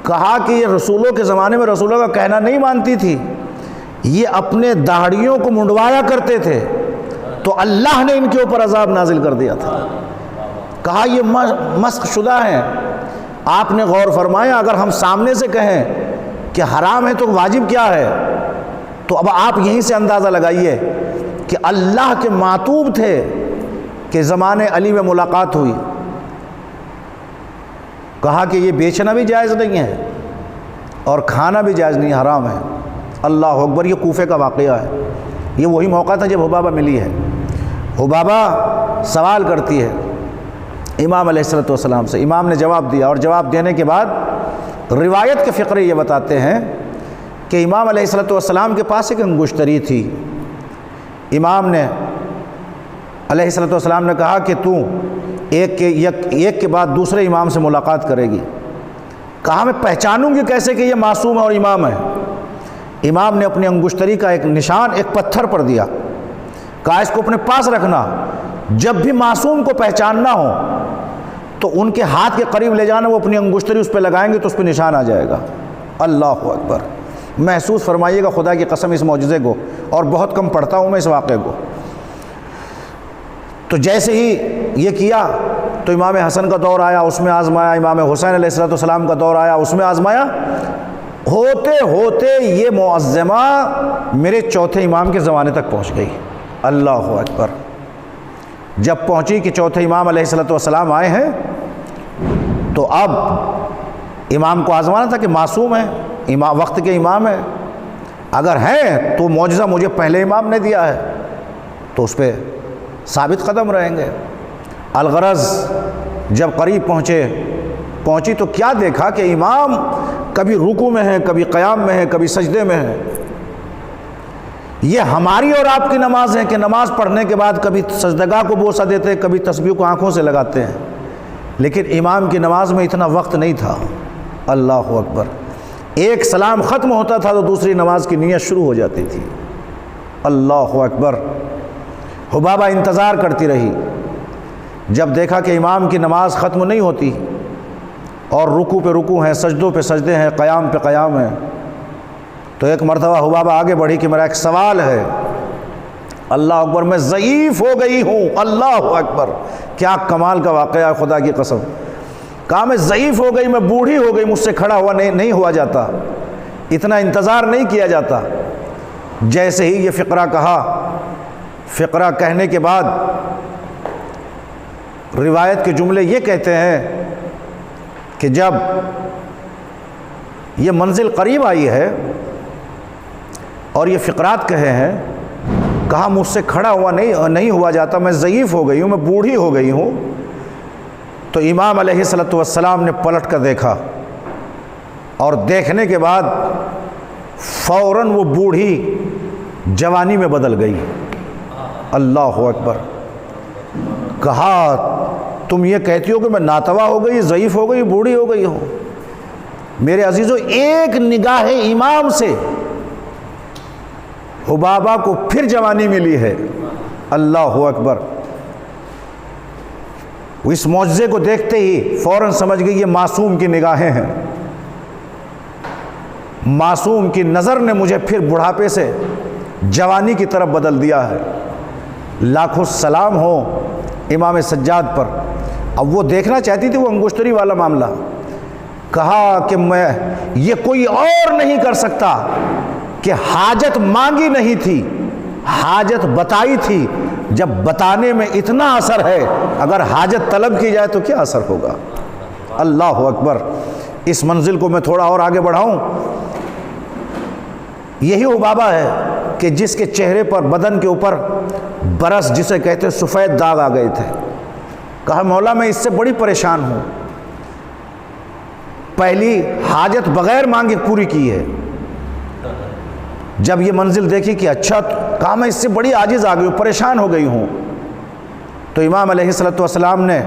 کہا کہ یہ رسولوں کے زمانے میں رسولوں کا کہنا نہیں مانتی تھی, یہ اپنے داڑھیوں کو منڈوایا کرتے تھے تو اللہ نے ان کے اوپر عذاب نازل کر دیا تھا. کہا یہ مسخ شدہ ہیں. آپ نے غور فرمایا اگر ہم سامنے سے کہیں کہ حرام ہے تو واجب کیا ہے, تو اب آپ یہیں سے اندازہ لگائیے کہ اللہ کے معتوب تھے کہ زمانے علی میں ملاقات ہوئی. کہا کہ یہ بیچنا بھی جائز نہیں ہے اور کھانا بھی جائز نہیں, حرام ہے. اللہ اکبر. یہ کوفے کا واقعہ ہے. یہ وہی موقع تھا جب حبابہ ملی ہے. حبابہ سوال کرتی ہے امام علیہ السلام سے. امام نے جواب دیا اور جواب دینے کے بعد روایت کے فقرے یہ بتاتے ہیں کہ امام علیہ السلام کے پاس ایک انگشتری تھی. امام نے علیہ السلام نے کہا کہ تو ایک کے بعد دوسرے امام سے ملاقات کرے گی. کہا میں پہچانوں گی کیسے کہ یہ معصوم ہے اور امام ہے؟ امام نے اپنی انگشتری کا ایک نشان ایک پتھر پر دیا. کہا اس کو اپنے پاس رکھنا, جب بھی معصوم کو پہچاننا ہو تو ان کے ہاتھ کے قریب لے جانا, وہ اپنی انگشتری اس پہ لگائیں گے تو اس پہ نشان آ جائے گا. اللہ اکبر. محسوس فرمائیے گا خدا کی قسم اس معجزے کو, اور بہت کم پڑھتا ہوں میں اس واقعے کو. تو جیسے ہی یہ کیا تو امام حسن کا دور آیا, اس میں آزمایا. امام حسین علیہ السلام کا دور آیا, اس میں آزمایا. ہوتے ہوتے یہ معظمہ میرے چوتھے امام کے زمانے تک پہنچ گئی. اللہ اکبر. جب پہنچی کہ چوتھے امام علیہ السلام آئے ہیں تو اب امام کو آزمانا تھا کہ معصوم ہے, امام وقت کے امام ہے, اگر ہیں تو معجزہ مجھے پہلے امام نے دیا ہے تو اس پہ ثابت قدم رہیں گے. الغرض جب قریب پہنچی تو کیا دیکھا کہ امام کبھی رکوع میں ہے, کبھی قیام میں ہے, کبھی سجدے میں ہے. یہ ہماری اور آپ کی نماز ہے کہ نماز پڑھنے کے بعد کبھی سجدگاہ کو بوسہ دیتے ہیں, کبھی تسبیح کو آنکھوں سے لگاتے ہیں, لیکن امام کی نماز میں اتنا وقت نہیں تھا. اللہ اکبر. ایک سلام ختم ہوتا تھا تو دوسری نماز کی نیت شروع ہو جاتی تھی. اللہ اکبر. حبابہ انتظار کرتی رہی. جب دیکھا کہ امام کی نماز ختم نہیں ہوتی اور رکوع پہ رکوع ہیں, سجدوں پہ سجدے ہیں, قیام پہ قیام ہیں, تو ایک مرتبہ حبابہ آگے بڑھی کہ میرا ایک سوال ہے. اللہ اکبر. میں ضعیف ہو گئی ہوں. اللہ اکبر. کیا کمال کا واقعہ ہے خدا کی قسم. کہا میں ضعیف ہو گئی, میں بوڑھی ہو گئی, مجھ سے کھڑا ہوا نہیں ہوا جاتا, اتنا انتظار نہیں کیا جاتا. جیسے ہی یہ فقرہ کہا, فقرہ کہنے کے بعد روایت کے جملے یہ کہتے ہیں کہ جب یہ منزل قریب آئی ہے اور یہ فقرات کہے ہیں, کہا مجھ سے کھڑا ہوا نہیں ہوا جاتا, میں ضعیف ہو گئی ہوں, میں بوڑھی ہو گئی ہوں. تو امام علیہ السلام نے پلٹ کر دیکھا اور دیکھنے کے بعد فوراً وہ بوڑھی جوانی میں بدل گئی. اللہ اکبر. کہا تم یہ کہتی ہو کہ میں ناتوا ہو گئی, ضعیف ہو گئی, بوڑھی ہو گئی ہوں. میرے عزیزو, ایک نگاہ امام سے حبابہ کو پھر جوانی ملی ہے. اللہ اکبر. اس معجزے کو دیکھتے ہی فوراً سمجھ گئی یہ معصوم کی نگاہیں ہیں. معصوم کی نظر نے مجھے پھر بڑھاپے سے جوانی کی طرف بدل دیا ہے۔ لاکھوں سلام ہو امام سجاد پر۔ اب وہ دیکھنا چاہتی تھی وہ انگشتری والا معاملہ، کہا کہ میں یہ کوئی اور نہیں کر سکتا، کہ حاجت مانگی نہیں تھی، حاجت بتائی تھی۔ جب بتانے میں اتنا اثر ہے، اگر حاجت طلب کی جائے تو کیا اثر ہوگا؟ اللہ اکبر۔ اس منزل کو میں تھوڑا اور آگے بڑھاؤں، یہی حبابہ ہے کہ جس کے چہرے پر، بدن کے اوپر برس جسے کہتے ہیں سفید داغ آ گئے تھے۔ کہا مولا میں اس سے بڑی پریشان ہوں، پہلی حاجت بغیر مانگے پوری کی ہے، جب یہ منزل دیکھی کہ اچھا، کہا میں اس سے بڑی عاجز آ گئی ہوں، پریشان ہو گئی ہوں۔ تو امام علیہ السلام نے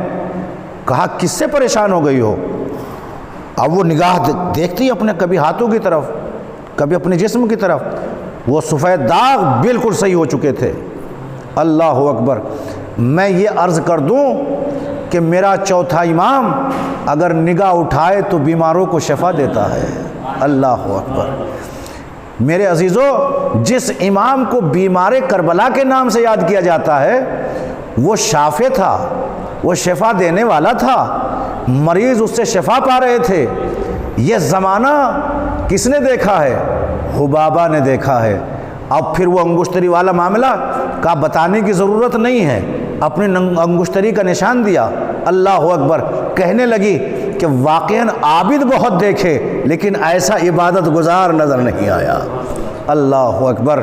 کہا کس سے پریشان ہو گئی ہو؟ اب وہ نگاہ دیکھتی اپنے کبھی ہاتھوں کی طرف، کبھی اپنے جسم کی طرف، وہ سفید داغ بالکل صحیح ہو چکے تھے۔ اللہ اکبر۔ میں یہ عرض کر دوں کہ میرا چوتھا امام اگر نگاہ اٹھائے تو بیماروں کو شفا دیتا ہے۔ اللہ اکبر۔ میرے عزیزو، جس امام کو بیمار کربلا کے نام سے یاد کیا جاتا ہے، وہ شافع تھا، وہ شفا دینے والا تھا، مریض اس سے شفا پا رہے تھے۔ یہ زمانہ کس نے دیکھا ہے؟ حبابہ نے دیکھا ہے۔ اب پھر وہ انگشتری والا معاملہ کا بتانے کی ضرورت نہیں ہے، اپنی انگشتری کا نشان دیا۔ اللہ اکبر۔ کہنے لگی کہ واقعاً عابد بہت دیکھے لیکن ایسا عبادت گزار نظر نہیں آیا۔ اللہ اکبر۔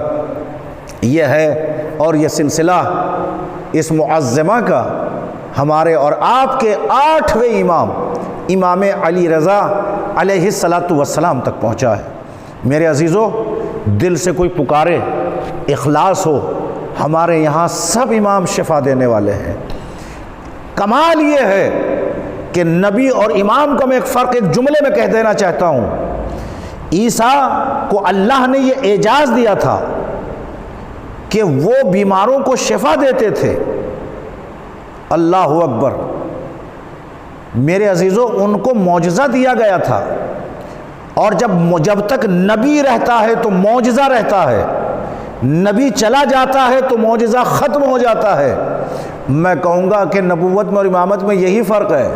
یہ ہے، اور یہ سلسلہ اس معظمہ کا ہمارے اور آپ کے 8ویں امام امام علی رضا علیہ السلام تک پہنچا ہے۔ میرے عزیزو، دل سے کوئی پکارے، اخلاص ہو، ہمارے یہاں سب امام شفا دینے والے ہیں۔ کمال یہ ہے کہ نبی اور امام کا میں ایک فرق ایک جملے میں کہہ دینا چاہتا ہوں۔ عیسیٰ کو اللہ نے یہ اعجاز دیا تھا کہ وہ بیماروں کو شفا دیتے تھے۔ اللہ اکبر۔ میرے عزیزو، ان کو معجزہ دیا گیا تھا، اور جب تک نبی رہتا ہے تو معجزہ رہتا ہے، نبی چلا جاتا ہے تو معجزہ ختم ہو جاتا ہے۔ میں کہوں گا کہ نبوت میں اور امامت میں یہی فرق ہے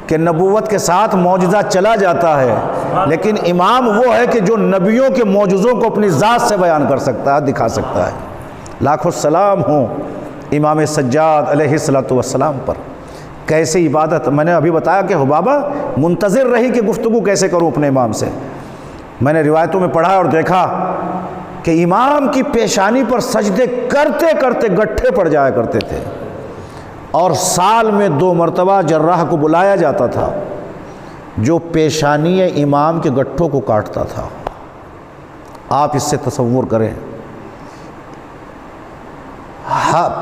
کہ نبوت کے ساتھ معجزہ چلا جاتا ہے، لیکن امام وہ ہے کہ جو نبیوں کے معجزوں کو اپنی ذات سے بیان کر سکتا ہے، دکھا سکتا ہے۔ لاکھوں سلام ہوں امام سجاد علیہ السلام پر۔ کیسے عبادت، میں نے ابھی بتایا کہ حبابہ منتظر رہی کہ گفتگو کیسے کروں اپنے امام سے۔ میں نے روایتوں میں پڑھا اور دیکھا کہ امام کی پیشانی پر سجدے کرتے کرتے گٹھے پڑ جایا کرتے تھے، اور سال میں 2 مرتبہ جراح کو بلایا جاتا تھا جو پیشانی امام کے گٹھوں کو کاٹتا تھا۔ آپ اس سے تصور کریں،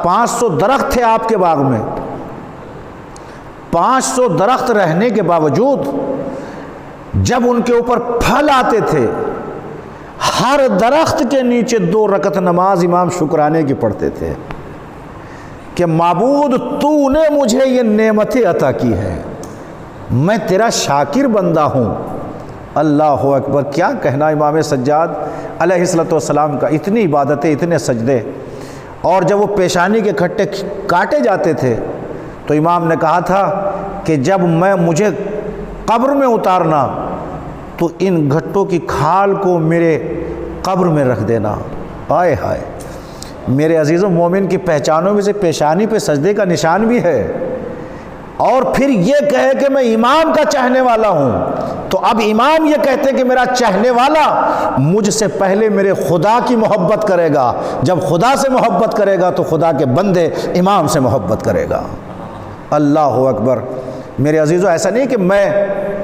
500 درخت تھے آپ کے باغ میں، 500 درخت رہنے کے باوجود جب ان کے اوپر پھل آتے تھے، ہر درخت کے نیچے 2 رکعت نماز امام شکرانے کی پڑھتے تھے کہ معبود تو نے مجھے یہ نعمتیں عطا کی ہیں، میں تیرا شاکر بندہ ہوں۔ اللہ اکبر۔ کیا کہنا امام سجاد علیہ السلام کا، اتنی عبادتیں، اتنے سجدے۔ اور جب وہ پیشانی کے کھٹے کاٹے جاتے تھے تو امام نے کہا تھا کہ جب مجھے قبر میں اتارنا تو ان گھٹوں کی کھال کو میرے قبر میں رکھ دینا۔ ہائے ہائے۔ میرے عزیزوں، مومن کی پہچانوں میں سے پیشانی پہ سجدے کا نشان بھی ہے، اور پھر یہ کہے کہ میں امام کا چاہنے والا ہوں، تو اب امام یہ کہتے ہیں کہ میرا چاہنے والا مجھ سے پہلے میرے خدا کی محبت کرے گا، جب خدا سے محبت کرے گا تو خدا کے بندے امام سے محبت کرے گا۔ اللہ اکبر۔ میرے عزیزو، ایسا نہیں کہ میں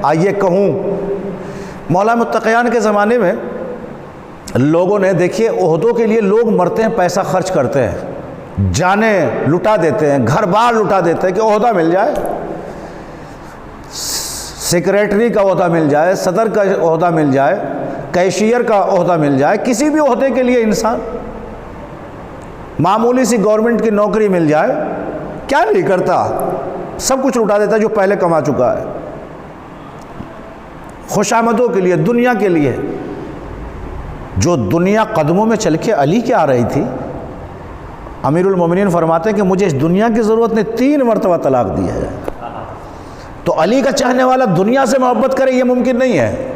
آئیے کہوں، مولا متقیان کے زمانے میں لوگوں نے، دیکھیے عہدوں کے لیے لوگ مرتے ہیں، پیسہ خرچ کرتے ہیں، جانیں لٹا دیتے ہیں، گھر بار لٹا دیتے ہیں کہ عہدہ مل جائے، سیکریٹری کا عہدہ مل جائے، صدر کا عہدہ مل جائے، کیشیئر کا عہدہ مل جائے، کسی بھی عہدے کے لیے انسان، معمولی سی گورنمنٹ کی نوکری مل جائے، کیا نہیں کرتا، سب کچھ لٹا دیتا جو پہلے کما چکا ہے، خوشامدوں کے لیے، دنیا کے لیے۔ جو دنیا قدموں میں چل کے علی کے آ رہی تھی، امیر المومنین فرماتے ہیں کہ مجھے اس دنیا کی ضرورت نے 3 مرتبہ طلاق دی ہے۔ تو علی کا چاہنے والا دنیا سے محبت کرے یہ ممکن نہیں ہے۔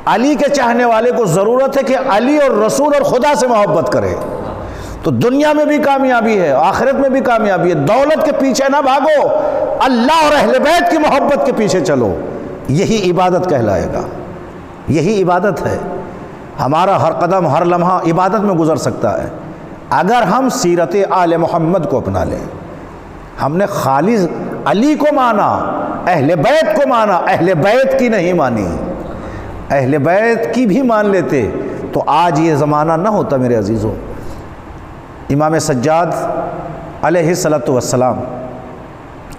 علی کے چاہنے والے کو ضرورت ہے کہ علی اور رسول اور خدا سے محبت کرے، تو دنیا میں بھی کامیابی ہے، آخرت میں بھی کامیابی ہے۔ دولت کے پیچھے نہ بھاگو، اللہ اور اہل بیت کی محبت کے پیچھے چلو، یہی عبادت کہلائے گا، یہی عبادت ہے۔ ہمارا ہر قدم ہر لمحہ عبادت میں گزر سکتا ہے اگر ہم سیرت آل محمد کو اپنا لیں۔ ہم نے خالص علی کو مانا، اہل بیت کو مانا، اہل بیت کی نہیں مانی۔ اہل بیت کی بھی مان لیتے تو آج یہ زمانہ نہ ہوتا میرے عزیزوں۔ امام سجاد علیہ السلام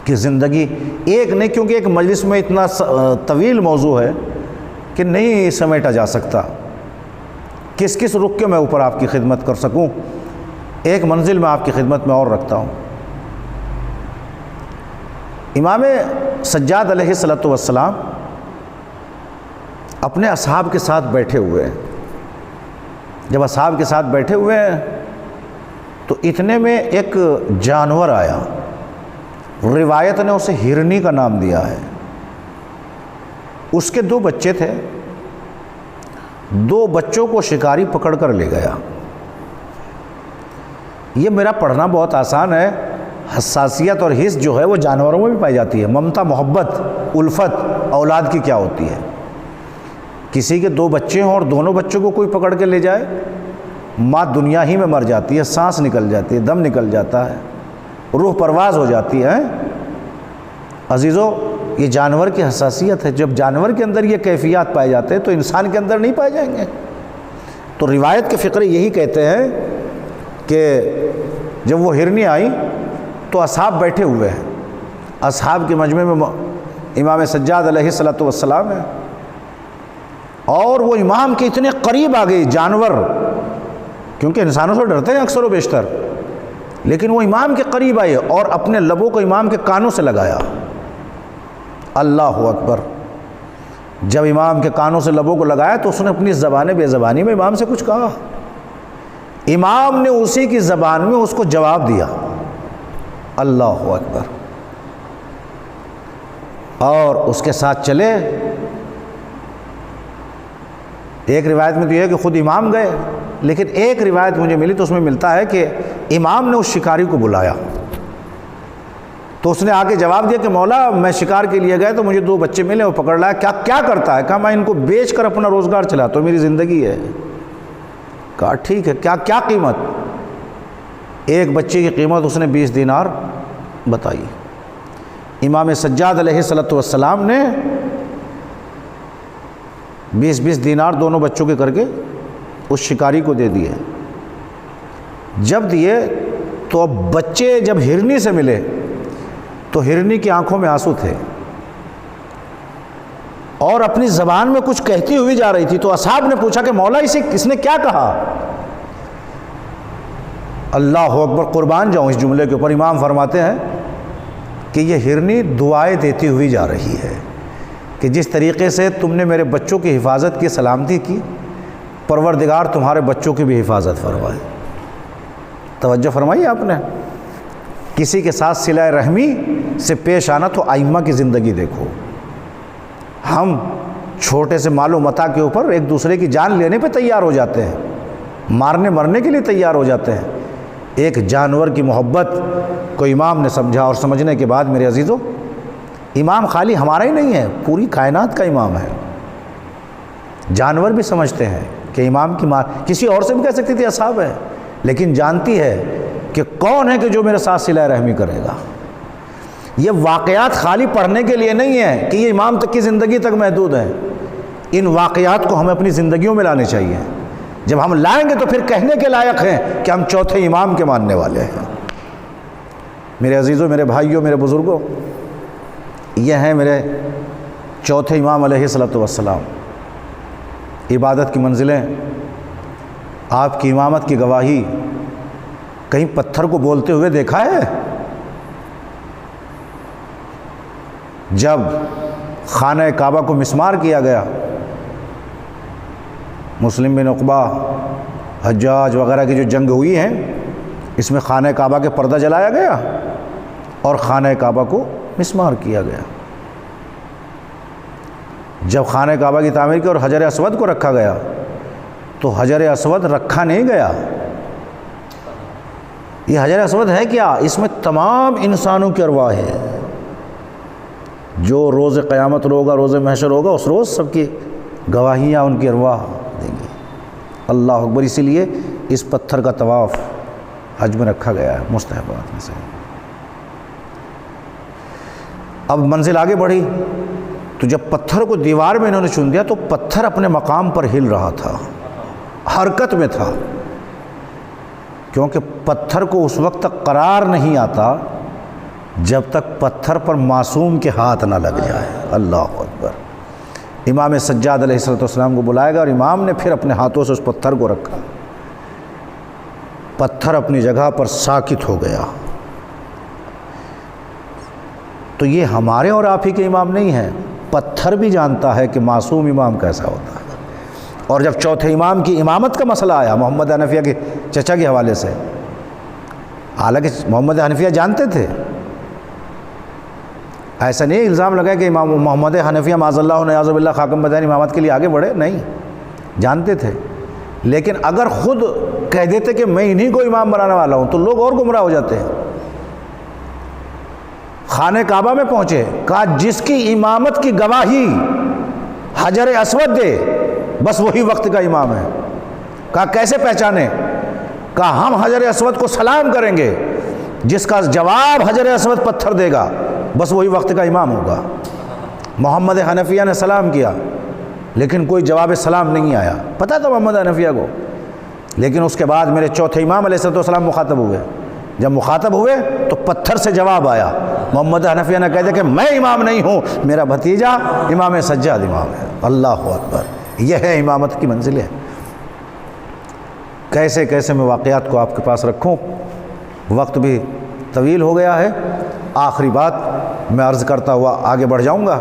کی زندگی ایک نہیں، کیونکہ ایک مجلس میں اتنا طویل موضوع ہے کہ نہیں سمیٹا جا سکتا، کس کس رخ کے میں اوپر آپ کی خدمت کر سکوں۔ ایک منزل میں آپ کی خدمت میں اور رکھتا ہوں۔ امام سجاد علیہ السلام اپنے اصحاب کے ساتھ بیٹھے ہوئے ہیں۔ جب اصحاب کے ساتھ بیٹھے ہوئے ہیں تو اتنے میں ایک جانور آیا، روایت نے اسے ہرنی کا نام دیا ہے۔ اس کے 2 بچے تھے، 2 بچوں کو شکاری پکڑ کر لے گیا۔ یہ میرا پڑھنا بہت آسان ہے۔ حساسیت اور حس جو ہے وہ جانوروں میں بھی پائی جاتی ہے۔ ممتا، محبت، الفت اولاد کی کیا ہوتی ہے؟ کسی کے 2 بچے ہوں اور دونوں بچوں کو کوئی پکڑ کے لے جائے، ماں دنیا ہی میں مر جاتی ہے، سانس نکل جاتی ہے، دم نکل جاتا ہے، روح پرواز ہو جاتی ہے۔ عزیزو، یہ جانور کی حساسیت ہے۔ جب جانور کے اندر یہ کیفیات پائے جاتے ہیں تو انسان کے اندر نہیں پائے جائیں گے۔ تو روایت کے فقرے یہی کہتے ہیں کہ جب وہ ہرنی آئی تو اصحاب بیٹھے ہوئے ہیں، اصحاب کے مجمع میں امام سجاد علیہ السلام ہے، اور وہ امام کے اتنے قریب آ گئی جانور، کیونکہ انسانوں سے ڈرتے ہیں اکثر و بیشتر، لیکن وہ امام کے قریب آئے اور اپنے لبوں کو امام کے کانوں سے لگایا۔ اللہ اکبر۔ جب امام کے کانوں سے لبوں کو لگایا تو اس نے اپنی زبان بے زبانی میں امام سے کچھ کہا، امام نے اسی کی زبان میں اس کو جواب دیا۔ اللہ اکبر۔ اور اس کے ساتھ چلے۔ ایک روایت میں تو یہ ہے کہ خود امام گئے، لیکن ایک روایت مجھے ملی تو اس میں ملتا ہے کہ امام نے اس شکاری کو بلایا، تو اس نے آ کے جواب دیا کہ مولا میں شکار کے لیے گئے تو مجھے 2 بچے ملے، وہ پکڑ لایا، کیا کرتا ہے؟ کہا میں ان کو بیچ کر اپنا روزگار چلاتا ہوں، میری زندگی ہے۔ کہا ٹھیک ہے، کیا قیمت؟ ایک بچے کی قیمت اس نے 20 دینار بتائی۔ امام سجاد علیہ السلام نے 20 دینار دونوں بچوں کے کر کے اس شکاری کو دے دیے۔ جب دیے تو اب بچے جب ہرنی سے ملے تو ہرنی کی آنکھوں میں آنسو تھے اور اپنی زبان میں کچھ کہتی ہوئی جا رہی تھی، تو اصحاب نے پوچھا کہ مولا اس نے کیا کہا؟ اللہ اکبر، قربان جاؤں اس جملے کے اوپر۔ امام فرماتے ہیں کہ یہ ہرنی دعائیں دیتی ہوئی جا رہی ہے کہ جس طریقے سے تم نے میرے بچوں کی حفاظت کی، سلامتی کی، پروردگار تمہارے بچوں کی بھی حفاظت فرمائے۔ توجہ فرمائی آپ نے؟ کسی کے ساتھ صلہ رحمی سے پیش آنا تو ائمہ کی زندگی دیکھو۔ ہم چھوٹے سے مال و متاع کے اوپر ایک دوسرے کی جان لینے پہ تیار ہو جاتے ہیں، مارنے مرنے کے لیے تیار ہو جاتے ہیں۔ ایک جانور کی محبت کو امام نے سمجھا، اور سمجھنے کے بعد میرے عزیزو، امام خالی ہمارا ہی نہیں ہے، پوری کائنات کا امام ہے۔ جانور بھی سمجھتے ہیں کہ امام کی کسی اور سے بھی کہہ سکتی تھی اصحاب ہے، لیکن جانتی ہے کہ کون ہے کہ جو میرے ساتھ صلہ رحمی کرے گا۔ یہ واقعات خالی پڑھنے کے لیے نہیں ہے کہ یہ امام تک کی زندگی تک محدود ہیں، ان واقعات کو ہمیں اپنی زندگیوں میں لانے چاہیے۔ جب ہم لائیں گے تو پھر کہنے کے لائق ہیں کہ ہم چوتھے امام کے ماننے والے ہیں۔ میرے عزیزوں، میرے بھائیوں، میرے بزرگوں، یہ ہیں میرے چوتھے امام علیہ السلام۔ عبادت کی منزلیں، آپ کی امامت کی گواہی، کہیں پتھر کو بولتے ہوئے دیکھا ہے؟ جب خانہ کعبہ کو مسمار کیا گیا مسلم بن عقبہ، حجاج وغیرہ کی جو جنگ ہوئی ہیں، اس میں خانہ کعبہ کے پردہ جلایا گیا اور خانہ کعبہ کو مسمار کیا گیا۔ جب خانہ کعبہ کی تعمیر کی اور حجر اسود کو رکھا گیا تو حجر اسود رکھا نہیں گیا۔ یہ حجر اسود ہے کیا؟ اس میں تمام انسانوں کی ارواح ہے، جو روز قیامت ہوگا، روز محشر ہوگا، اس روز سب کی گواہیاں ان کی ارواح دیں گی۔ اللہ اکبر۔ اسی لیے اس پتھر کا طواف حج میں رکھا گیا ہے، مستحبات میں سے۔ اب منزل آگے بڑھی تو جب پتھر کو دیوار میں انہوں نے چن دیا تو پتھر اپنے مقام پر ہل رہا تھا، حرکت میں تھا، کیونکہ پتھر کو اس وقت تک قرار نہیں آتا جب تک پتھر پر معصوم کے ہاتھ نہ لگ جائے۔ اللہ اکبر۔ امام سجاد علیہ السلام کو بلائے گا اور امام نے پھر اپنے ہاتھوں سے اس پتھر کو رکھا، پتھر اپنی جگہ پر ساکت ہو گیا۔ تو یہ ہمارے اور آپ ہی کے امام نہیں ہیں، پتھر بھی جانتا ہے کہ معصوم امام کیسا ہوتا ہے۔ اور جب چوتھے امام کی امامت کا مسئلہ آیا محمد حنفیہ کے چچا کے حوالے سے، حالانکہ محمد حنفیہ جانتے تھے، ایسا نہیں الزام لگا کہ امام محمد حنفیہ معاذ اللہ نعوذ باللہ خاکم بدین امامت کے لیے آگے بڑھے، نہیں، جانتے تھے، لیکن اگر خود کہہ دیتے کہ میں انہی کو امام بنانے والا ہوں تو لوگ اور گمراہ ہو جاتے ہیں۔ خانہ کعبہ میں پہنچے، کہا جس کی امامت کی گواہی حجر اسود دے بس وہی وقت کا امام ہے۔ کہا کیسے پہچانے؟ کہا ہم حجر اسود کو سلام کریں گے، جس کا جواب حجر اسود پتھر دے گا بس وہی وقت کا امام ہوگا۔ محمد حنفیہ نے سلام کیا لیکن کوئی جواب سلام نہیں آیا، پتہ تھا محمد حنفیہ کو، لیکن اس کے بعد میرے چوتھے امام علیہ السلام مخاطب ہوئے۔ جب مخاطب ہوئے تو پتھر سے جواب آیا۔ محمد حنفیہ نے کہہ دیا کہ میں امام نہیں ہوں، میرا بھتیجا امام سجاد امام ہے۔ اللہ اکبر۔ یہ ہے امامت کی منزلیں۔ کیسے کیسے میں واقعات کو آپ کے پاس رکھوں، وقت بھی طویل ہو گیا ہے۔ آخری بات میں عرض کرتا ہوا آگے بڑھ جاؤں گا۔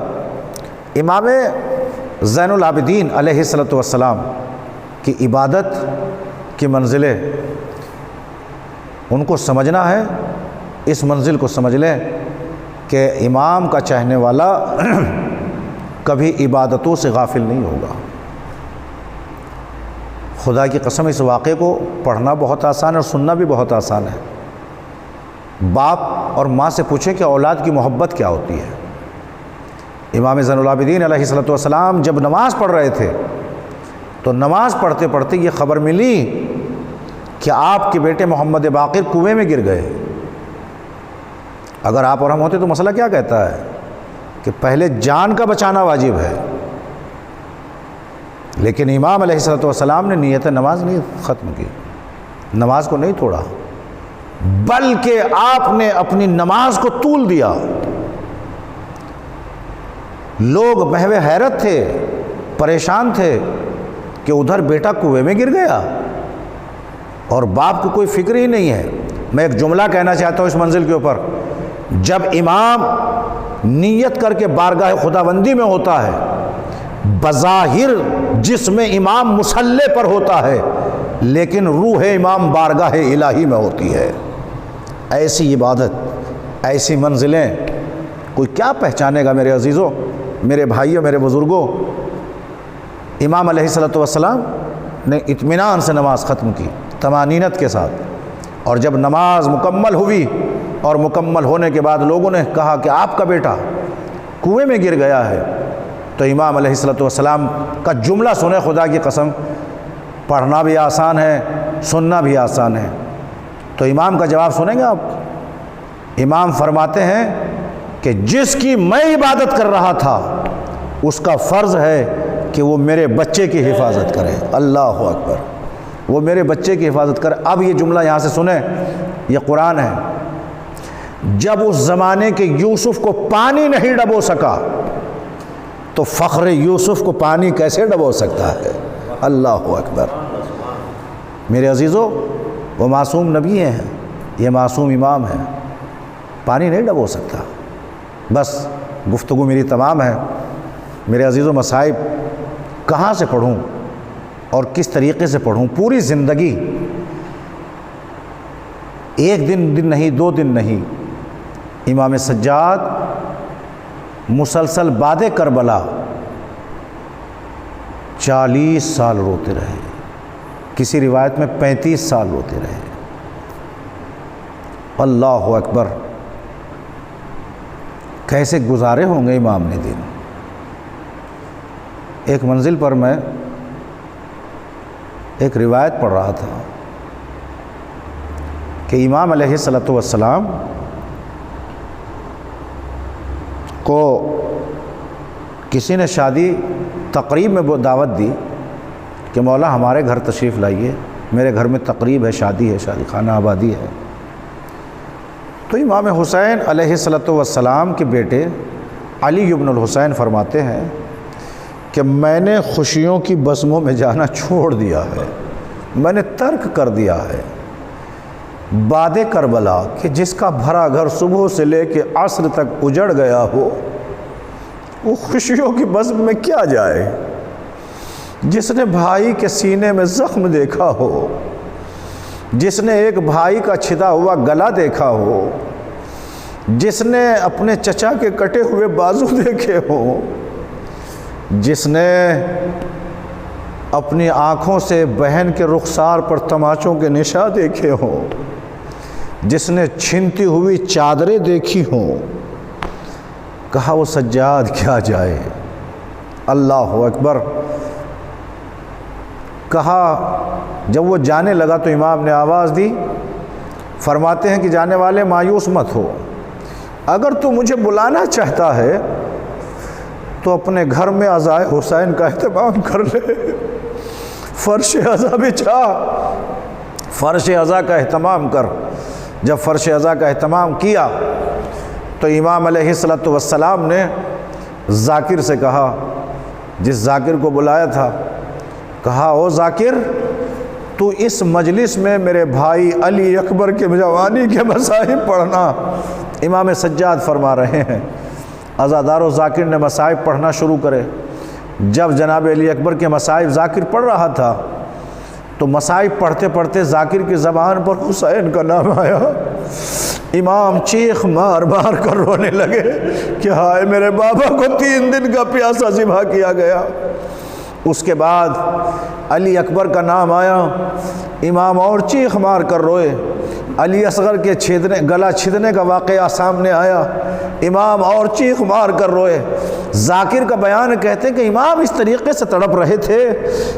امام زین العابدین علیہ السلام کی عبادت کی منزلیں ان کو سمجھنا ہے۔ اس منزل کو سمجھ لیں کہ امام کا چاہنے والا کبھی عبادتوں سے غافل نہیں ہوگا۔ خدا کی قسم اس واقعے کو پڑھنا بہت آسان ہے اور سننا بھی بہت آسان ہے۔ باپ اور ماں سے پوچھیں کہ اولاد کی محبت کیا ہوتی ہے۔ امام زین العابدین علیہ السلام جب نماز پڑھ رہے تھے تو نماز پڑھتے پڑھتے یہ خبر ملی کہ آپ کے بیٹے محمد باقر کنویں میں گر گئے۔ اگر آپ اور ہم ہوتے تو مسئلہ کیا کہتا ہے کہ پہلے جان کا بچانا واجب ہے، لیکن امام علیہ السلام نے نیت نماز نہیں ختم کی، نماز کو نہیں توڑا، بلکہ آپ نے اپنی نماز کو طول دیا۔ لوگ محو حیرت تھے، پریشان تھے کہ ادھر بیٹا کنویں میں گر گیا اور باپ کو کوئی فکر ہی نہیں ہے۔ میں ایک جملہ کہنا چاہتا ہوں اس منزل کے اوپر، جب امام نیت کر کے بارگاہ خداوندی میں ہوتا ہے، بظاہر جسم امام مصلی پر ہوتا ہے لیکن روح امام بارگاہ الہی میں ہوتی ہے۔ ایسی عبادت، ایسی منزلیں کوئی کیا پہچانے گا میرے عزیزوں، میرے بھائیوں، میرے بزرگوں۔ امام علیہ السلام نے اطمینان سے نماز ختم کی، طمانینت کے ساتھ، اور جب نماز مکمل ہوئی اور مکمل ہونے کے بعد لوگوں نے کہا کہ آپ کا بیٹا کنویں میں گر گیا ہے، تو امام علیہ السلام کا جملہ سنیں، خدا کی قسم پڑھنا بھی آسان ہے، سننا بھی آسان ہے۔ تو امام کا جواب سنیں گے آپ؟ امام فرماتے ہیں کہ جس کی میں عبادت کر رہا تھا اس کا فرض ہے کہ وہ میرے بچے کی حفاظت کرے۔ اللہ اکبر۔ وہ میرے بچے کی حفاظت کرے۔ اب یہ جملہ یہاں سے سنیں، یہ قرآن ہے۔ جب اس زمانے کے یوسف کو پانی نہیں ڈبو سکا تو فخر یوسف کو پانی کیسے ڈبو سکتا ہے؟ اللہ اکبر۔ میرے عزیزوں، وہ معصوم نبی ہیں، یہ معصوم امام ہیں، پانی نہیں ڈبو سکتا۔ بس گفتگو میری تمام ہے۔ میرے عزیزوں، مصائب کہاں سے پڑھوں اور کس طریقے سے پڑھوں، پوری زندگی، ایک دن نہیں، 2 دن نہیں، امام سجاد مسلسل بعد کربلا 40 سال روتے رہے، کسی روایت میں 35 سال روتے رہے۔ اللہ اکبر، کیسے گزارے ہوں گے امام نے دن۔ ایک منزل پر میں ایک روایت پڑھ رہا تھا کہ امام علیہ الصلوۃ والسلام کو کسی نے شادی تقریب میں وہ دعوت دی کہ مولا ہمارے گھر تشریف لائیے، میرے گھر میں تقریب ہے، شادی ہے، شادی خانہ آبادی ہے۔ تو امام حسین علیہ الصلوۃ والسلام کے بیٹے علی بن الحسین فرماتے ہیں کہ میں نے خوشیوں کی بزموں میں جانا چھوڑ دیا ہے، میں نے ترک کر دیا ہے بعد کربلا، کہ جس کا بھرا گھر صبح سے لے کے عصر تک اجڑ گیا ہو، وہ خوشیوں کی بزم میں کیا جائے۔ جس نے بھائی کے سینے میں زخم دیکھا ہو، جس نے ایک بھائی کا چھدا ہوا گلا دیکھا ہو، جس نے اپنے چچا کے کٹے ہوئے بازو دیکھے ہوں، جس نے اپنی آنکھوں سے بہن کے رخسار پر تماچوں کے نشاں دیکھے ہوں، جس نے چھنتی ہوئی چادریں دیکھی ہوں، کہا وہ سجاد کیا جائے۔ اللہ اکبر۔ کہا جب وہ جانے لگا تو امام نے آواز دی، فرماتے ہیں کہ جانے والے مایوس مت ہو، اگر تو مجھے بلانا چاہتا ہے تو اپنے گھر میں عزائے حسین کا اہتمام کر لے، فرش عزا بچھا، فرش عزا کا اہتمام کر۔ جب فرش عزا کا اہتمام کیا تو امام علیہ الصلوۃ والسلام نے ذاکر سے کہا، جس ذاکر کو بلایا تھا، کہا او ذاکر، تو اس مجلس میں میرے بھائی علی اکبر کے جوانی کے مصائب پڑھنا۔ امام سجاد فرما رہے ہیں عزادار و ذاکر نے مصائب پڑھنا شروع کرے۔ جب جناب علی اکبر کے مصائب ذاکر پڑھ رہا تھا تو مصائب پڑھتے پڑھتے ذاکر کی زبان پر حسین کا نام آیا۔ امام چیخ مار مار کر رونے لگے کہ ہائے میرے بابا کو 3 دن کا پیاسا ذبح کیا گیا۔ اس کے بعد علی اکبر کا نام آیا، امام اور چیخ مار کر روئے۔ علی اصغر کے گلا چھدنے کا واقعہ سامنے آیا، امام اور چیخ مار کر روئے۔ ذاکر کا بیان کہتے ہیں کہ امام اس طریقے سے تڑپ رہے تھے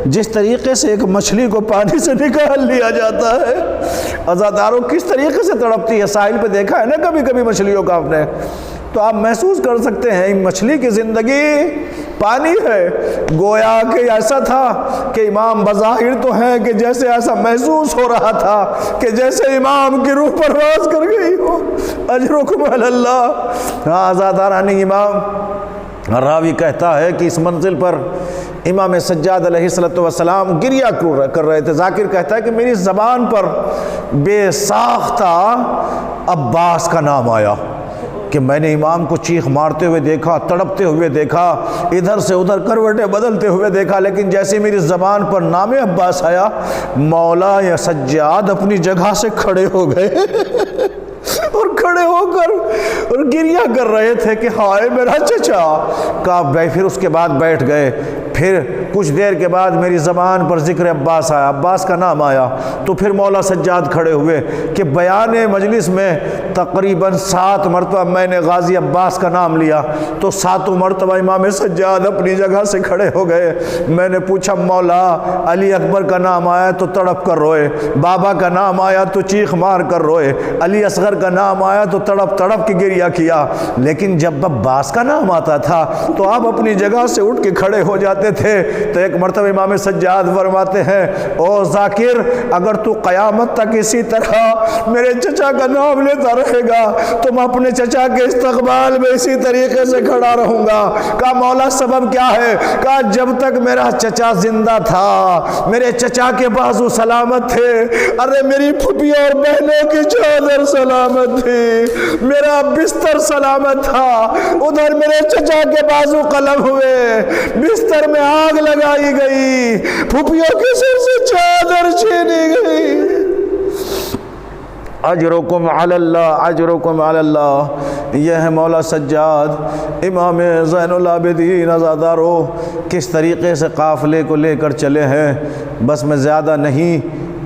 جس طریقے سے ایک مچھلی کو پانی سے نکال لیا جاتا ہے۔ عزاداروں کس طریقے سے تڑپتی ہے، ساحل پہ دیکھا ہے نا کبھی کبھی مچھلیوں کا آپ نے، تو آپ محسوس کر سکتے ہیں مچھلی کی زندگی پانی ہے۔ گویا کہ ایسا تھا کہ امام بظاہر تو ہیں کہ جیسے ایسا محسوس ہو رہا تھا کہ جیسے امام کی روح پرواز کر گئی ہو۔ اجرکم علی اللہ۔ آزاداران امام، راوی کہتا ہے کہ اس منزل پر امام سجاد علیہ الصلوۃ والسلام گریہ کر رہے تھے۔ ذاکر کہتا ہے کہ میری زبان پر بے ساختہ عباس کا نام آیا کہ میں نے امام کو چیخ مارتے ہوئے دیکھا، تڑپتے ہوئے دیکھا، ادھر سے ادھر کروٹیں بدلتے ہوئے دیکھا، لیکن جیسے میری زبان پر نام عباس آیا، مولا یا سجاد اپنی جگہ سے کھڑے ہو گئے اور کھڑے ہو کر اور گریہ کر رہے تھے کہ ہائے میرا چچا کا۔ پھر اس کے بعد بیٹھ گئے۔ پھر کچھ دیر کے بعد میری زبان پر ذکر عباس آیا، عباس کا نام آیا، تو پھر مولا سجاد کھڑے ہوئے کہ بیان مجلس میں تقریباً 7 مرتبہ میں نے غازی عباس کا نام لیا تو 7 مرتبہ امام سجاد اپنی جگہ سے کھڑے ہو گئے۔ میں نے پوچھا مولا علی اکبر کا نام آیا تو تڑپ کر روئے، بابا کا نام آیا تو چیخ مار کر روئے، علی اصغر کا نام آیا تو تڑپ تڑپ کے گریہ کیا، لیکن جب عباس کا نام آتا تھا تو آپ اپنی جگہ سے اٹھ کے کھڑے ہو جاتے تھے۔ تو ایک مرتبہ امام سجاد فرماتے ہیں او ذاکر، اگر تو قیامت تک اسی طرح میرے چچا کا نام لیتا رہے گا تو میں اپنے چچا کے استقبال میں اسی طریقے سے کھڑا رہوں گا۔ کہا مولا سبب کیا ہے؟ کہا جب تک میرا چچا زندہ تھا، میرے چچا کے بازو سلامت تھے، ارے میری پھوپھی اور بہنوں کی چادر سلامت سلامت تھی، میرا بستر سلامت تھا، ادھر میرے چچا کے بازو قلم ہوئے، بستر میں آگ لگائی گئی، پھوپھیوں کے سر سے چادر چھینی گئی۔ اجرکم علی اللہ، اجرکم علی اللہ۔ یہ ہے مولا سجاد امام زین العابدین۔ عزادارو کس طریقے سے قافلے کو لے کر چلے ہیں، بس میں زیادہ نہیں،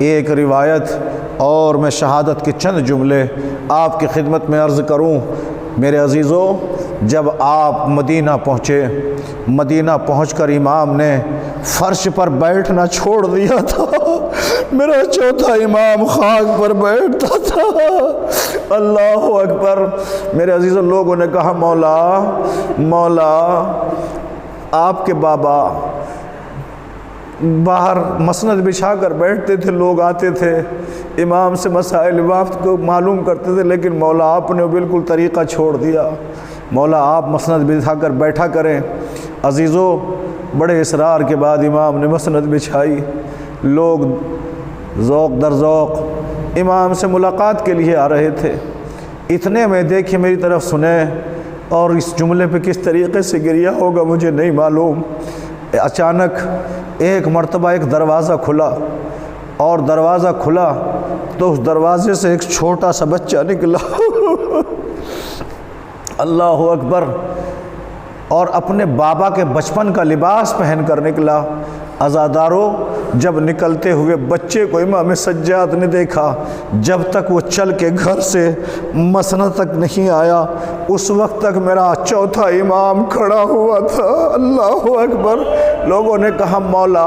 ایک روایت اور میں شہادت کے چند جملے آپ کی خدمت میں عرض کروں۔ میرے عزیزو، جب آپ مدینہ پہنچے، مدینہ پہنچ کر امام نے فرش پر بیٹھنا چھوڑ دیا تھا، میرا چوتھا امام خاک پر بیٹھتا تھا۔ اللہ اکبر۔ میرے عزیزو، لوگوں نے کہا مولا مولا آپ کے بابا باہر مسند بچھا کر بیٹھتے تھے، لوگ آتے تھے امام سے مسائل وقت کو معلوم کرتے تھے، لیکن مولا آپ نے بالکل طریقہ چھوڑ دیا، مولا آپ مسند بچھا کر بیٹھا کریں۔ عزیزو، بڑے اصرار کے بعد امام نے مسند بچھائی، لوگ ذوق در ذوق امام سے ملاقات کے لیے آ رہے تھے۔ اتنے میں دیکھیں، میری طرف سنیں، اور اس جملے پہ کس طریقے سے گریا ہوگا مجھے نہیں معلوم۔ اچانک ایک مرتبہ ایک دروازہ کھلا، اور دروازہ کھلا تو اس دروازے سے ایک چھوٹا سا بچہ نکلا اللہ اکبر، اور اپنے بابا کے بچپن کا لباس پہن کر نکلا۔ عزادارو، جب نکلتے ہوئے بچے کو امام سجاد نے دیکھا، جب تک وہ چل کے گھر سے مسند تک نہیں آیا، اس وقت تک میرا چوتھا امام کھڑا ہوا تھا۔ اللہ اکبر۔ لوگوں نے کہا مولا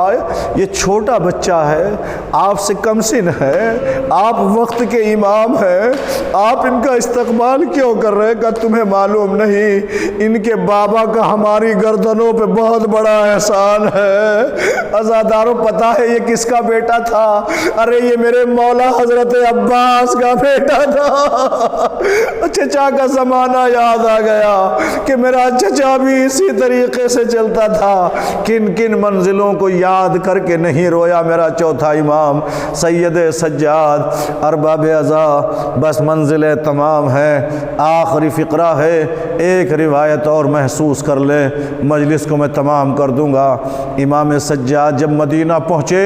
یہ چھوٹا بچہ ہے، آپ سے کم سن ہے، آپ وقت کے امام ہیں، آپ ان کا استقبال کیوں کر رہے؟ کہ تمہیں معلوم نہیں ان کے بابا کا ہماری گردنوں پہ بہت بڑا احسان ہے۔ عزاداروں، پتہ ہے یہ کس کا بیٹا تھا؟ ارے یہ میرے مولا حضرت عباس کا بیٹا تھا۔ چچا کا زمانہ یاد آ گیا کہ میرا چچا بھی اسی طریقے سے چلتا تھا۔ کن کن منزلوں کو یاد کر کے نہیں رویا میرا چوتھا امام سید سجاد۔ ارباب عزا، بس منزلیں تمام ہیں، آخری فقرہ ہے، ایک روایت اور محسوس کر لیں، مجلس کو میں تمام کر دوں گا۔ امام سجاد جب مدینہ پہنچے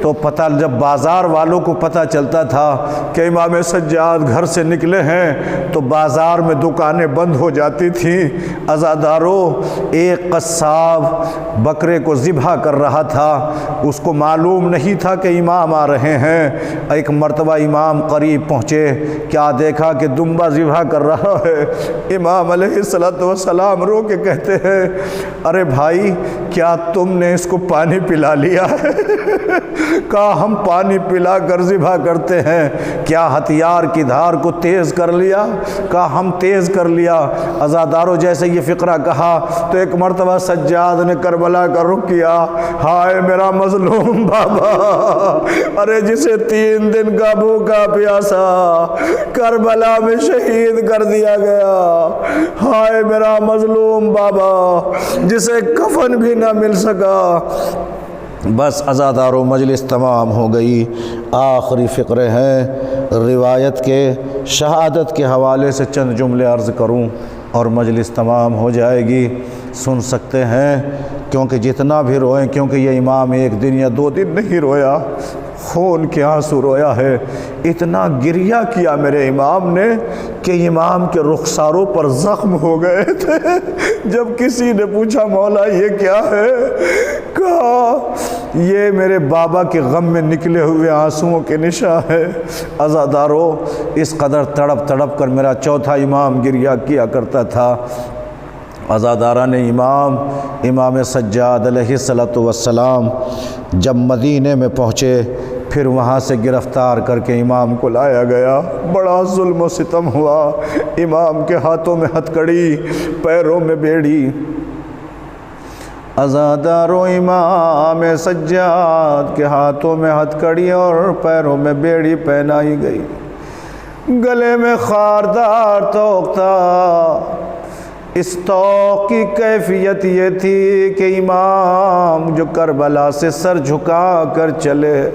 تو پتہ، جب بازار والوں کو پتہ چلتا تھا کہ امام سجاد گھر سے نکلے ہیں تو بازار میں دکانیں بند ہو جاتی تھیں۔ عزادارو، ایک قصاب بکرے کو ذبح کر رہا تھا، اس کو معلوم نہیں تھا کہ امام آ رہے ہیں۔ ایک مرتبہ امام قریب پہنچے، کیا دیکھا کہ دمبا ذبح کر رہا ہے۔ امام علیہ السلام رو کے کہتے ہیں، ارے بھائی کیا تم نے اس کو پانی پلا لیا ہے؟ کہا ہم پانی پلا کر ذبح کرتے ہیں، کیا ہتھیار کی دھار کو تیز کر لیا؟ کہا ہم تیز کر لیا۔ عزادارو، جیسے یہ فقرہ کہا تو ایک مرتبہ سجاد نے کربلا کا رخ کیا، ہائے میرا مظلوم بابا، ارے جسے 3 دن کا بھوکا پیاسا کربلا میں شہید کر دیا گیا، ہائے میرا مظلوم بابا جسے کفن بھی نہ مل سکا۔ بس عزادارو، مجلس تمام ہو گئی، آخری فقرے ہیں، روایت کے شہادت کے حوالے سے چند جملے عرض کروں اور مجلس تمام ہو جائے گی۔ سن سکتے ہیں، کیونکہ جتنا بھی روئیں، کیونکہ یہ امام 1 دن یا 2 دن نہیں رویا، خون کے آنسو رویا ہے۔ اتنا گریہ کیا میرے امام نے کہ امام کے رخساروں پر زخم ہو گئے تھے۔ جب کسی نے پوچھا مولا یہ کیا ہے؟ کہا یہ میرے بابا کے غم میں نکلے ہوئے آنسوؤں کے نشاں ہے۔ عزادارو، اس قدر تڑپ تڑپ کر میرا چوتھا امام گریہ کیا کرتا تھا۔ عزاداران امام سجاد علیہ السلام جب مدینے میں پہنچے، پھر وہاں سے گرفتار کر کے امام کو لایا گیا۔ بڑا ظلم و ستم ہوا، امام کے ہاتھوں میں ہتھکڑی، پیروں میں بیڑی۔ عزادارو، امام سجاد کے ہاتھوں میں ہتھکڑی اور پیروں میں بیڑی پہنائی گئی، گلے میں خاردار طوق تھا۔ اس طوق کی کیفیت یہ تھی کہ امام جو کربلا سے سر جھکا کر چلے،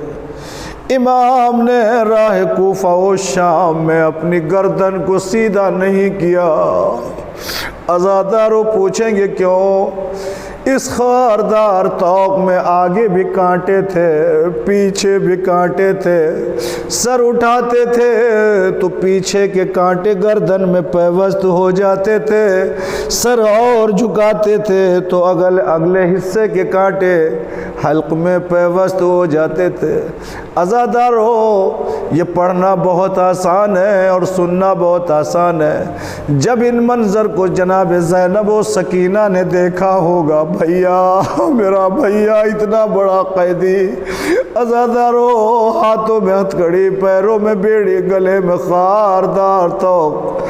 امام نے راہ کوفہ و شام میں اپنی گردن کو سیدھا نہیں کیا۔ عزادارو پوچھیں گے کیوں؟ اس خاردار طوق میں آگے بھی کانٹے تھے، پیچھے بھی کانٹے تھے، سر اٹھاتے تھے تو پیچھے کے کانٹے گردن میں پیوست ہو جاتے تھے، سر اور جھکاتے تھے تو اگلے حصے کے کانٹے حلق میں پیوست ہو جاتے تھے۔ عزادارو یہ پڑھنا بہت آسان ہے اور سننا بہت آسان ہے۔ جب ان منظر کو جناب زینب و سکینہ نے دیکھا ہوگا، بھیا میرا بھیا اتنا بڑا قیدی، عزادارو ہاتھوں میں ہتھکڑی، پیروں میں بیڑی، گلے میں خاردار طوق،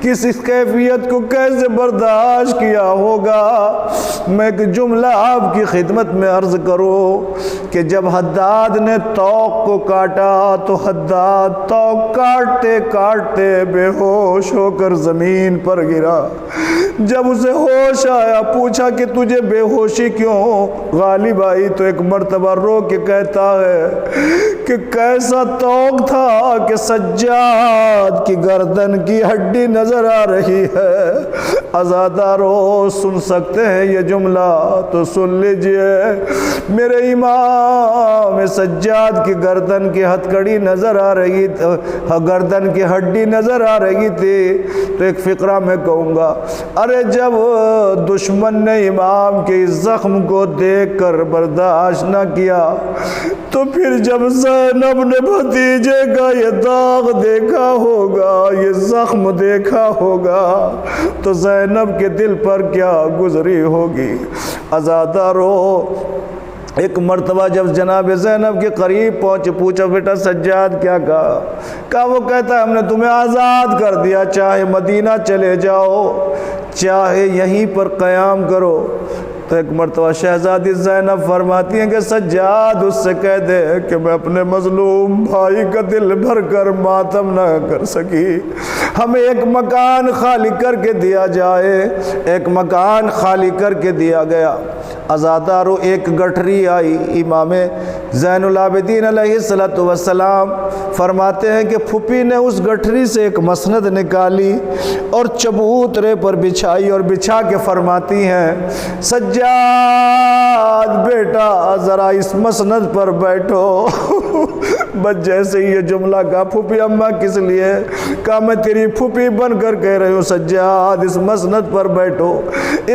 کس اس کیفیت کو کیسے برداشت کیا ہوگا؟ میں ایک جملہ آپ کی خدمت میں عرض کروں کہ جب حداد نے طوق کو کاٹا تو حداد طوق کاٹتے کاٹتے بے ہوش ہو کر زمین پر گرا۔ جب اسے ہوش آیا پوچھا کہ تجھے بے ہوشی کیوں؟ غالب آئی تو ایک مرتبہ رو کے کہتا ہے کہ کیسا طوق تھا کہ سجاد کی گردن کی ہڈی نظر آ رہی ہے۔ عزادارو سن سکتے ہیں یہ جملہ تو سن لیجئے۔ میرے امام سجاد کی گردن کی ہتھکڑی نظر آ رہی تھی، گردن کی ہڈی نظر آ رہی تھی تو ایک فقرہ میں کہوں گا، ارے جب دشمن نے امام کے زخم کو دیکھ کر برداشت نہ کیا تو پھر جب زینب نے بھتیجے کا یہ داغ دیکھا ہوگا، یہ زخم دیکھا ہوگا تو زینب کے دل پر کیا گزری ہوگی۔ عزادارو ایک مرتبہ جب جناب زینب کے قریب پہنچے پوچھا بیٹا سجاد کیا کہا؟ وہ کہتا ہے ہم نے تمہیں آزاد کر دیا، چاہے مدینہ چلے جاؤ چاہے یہیں پر قیام کرو۔ تو ایک مرتبہ شہزادی زینب فرماتی ہیں کہ سجاد اس سے کہہ دے کہ میں اپنے مظلوم بھائی کا دل بھر کر ماتم نہ کر سکی، ہمیں ایک مکان خالی کر کے دیا جائے۔ ایک مکان خالی کر کے دیا گیا۔ عزادارو ایک گٹھری آئی، امام زین العابدین علیہ السلام فرماتے ہیں کہ پھپھی نے اس گٹھری سے ایک مسند نکالی اور چبوترے پر بچھائی اور بچھا کے فرماتی ہیں سجاد بیٹا ذرا اس مسند پر بیٹھو۔ بس جیسے یہ جملہ کہا پھپھی اماں کس لیے؟ کہا میں تیری پھپھی بن کر کہہ رہی ہوں سجاد اس مسند پر بیٹھو۔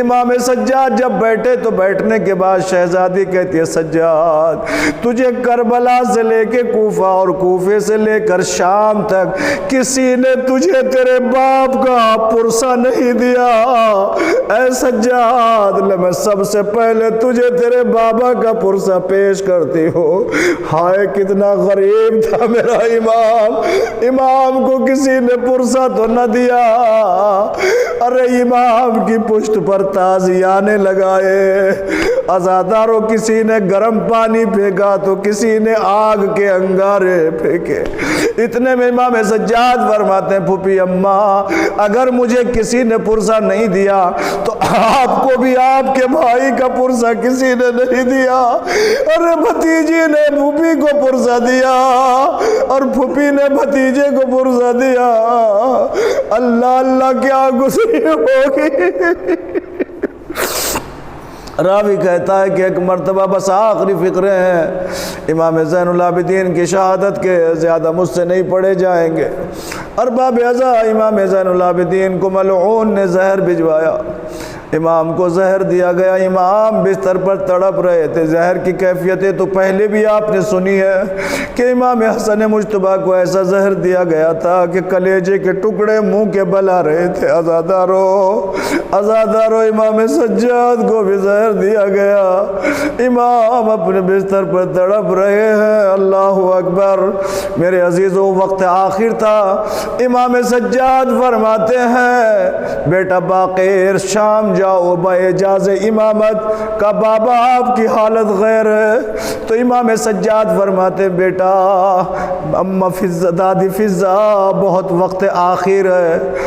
امام سجاد جب بیٹھے تو بیٹھنے کے بعد شہزادی کہتی ہے سجاد تجھے کربلا سے لے کے کوفہ اور کوفے سے لے کر شام تک کسی نے تجھے تیرے باپ کا پرسہ نہیں دیا۔ اے سجاد میں سب سے پہلے تجھے تیرے بابا کا پرسہ پیش کرتی ہوں۔ ہائے کتنا غریب تھا میرا امام، امام کو کسی نے پرسہ تو نہ دیا۔ ارے امام کی پشت پر تازیانے لگائے، عزاداروں کسی نے گرم پانی پھینکا تو کسی نے آگ کے انگارے پھینکے۔ اتنے میں امام سجاد فرماتے ہیں پھوپھی اماں اگر مجھے کسی نے پرسہ نہیں دیا تو آپ کو بھی آپ کے بھائی کا پرسہ کسی نے نہیں دیا۔ ارے بھتیجی نے پھوپھی کو پرسہ دیا اور پھوپھی نے بھتیجے کو پرسہ دیا۔ اللہ اللہ کیا گزری ہوگی۔ راوی کہتا ہے کہ ایک مرتبہ بس آخری فقرے ہیں امام زین العابدین کی شہادت کے، زیادہ مجھ سے نہیں پڑھے جائیں گے۔ ارباب ازا امام زین العابدین کو ملعون نے زہر بھجوایا، امام کو زہر دیا گیا، امام بستر پر تڑپ رہے تھے۔ زہر کی کیفیتیں تو پہلے بھی آپ نے سنی ہے کہ امام حسن مجتبیٰ کو ایسا زہر دیا گیا تھا کہ کلیجے کے ٹکڑے منہ کے بل آ رہے تھے۔ عزادارو امام سجاد کو بھی زہر دیا گیا، امام اپنے بستر پر تڑپ رہے ہیں۔ اللہ اکبر میرے عزیزو، وقت آخر تھا۔ امام سجاد فرماتے ہیں بیٹا باقر شام جاؤ باعجاز امامت کا، بابا آپ کی حالت غیر ہے۔ تو امام سجاد فرماتے بیٹا اما فضا دادی فضا بہت وقت آخر ہے،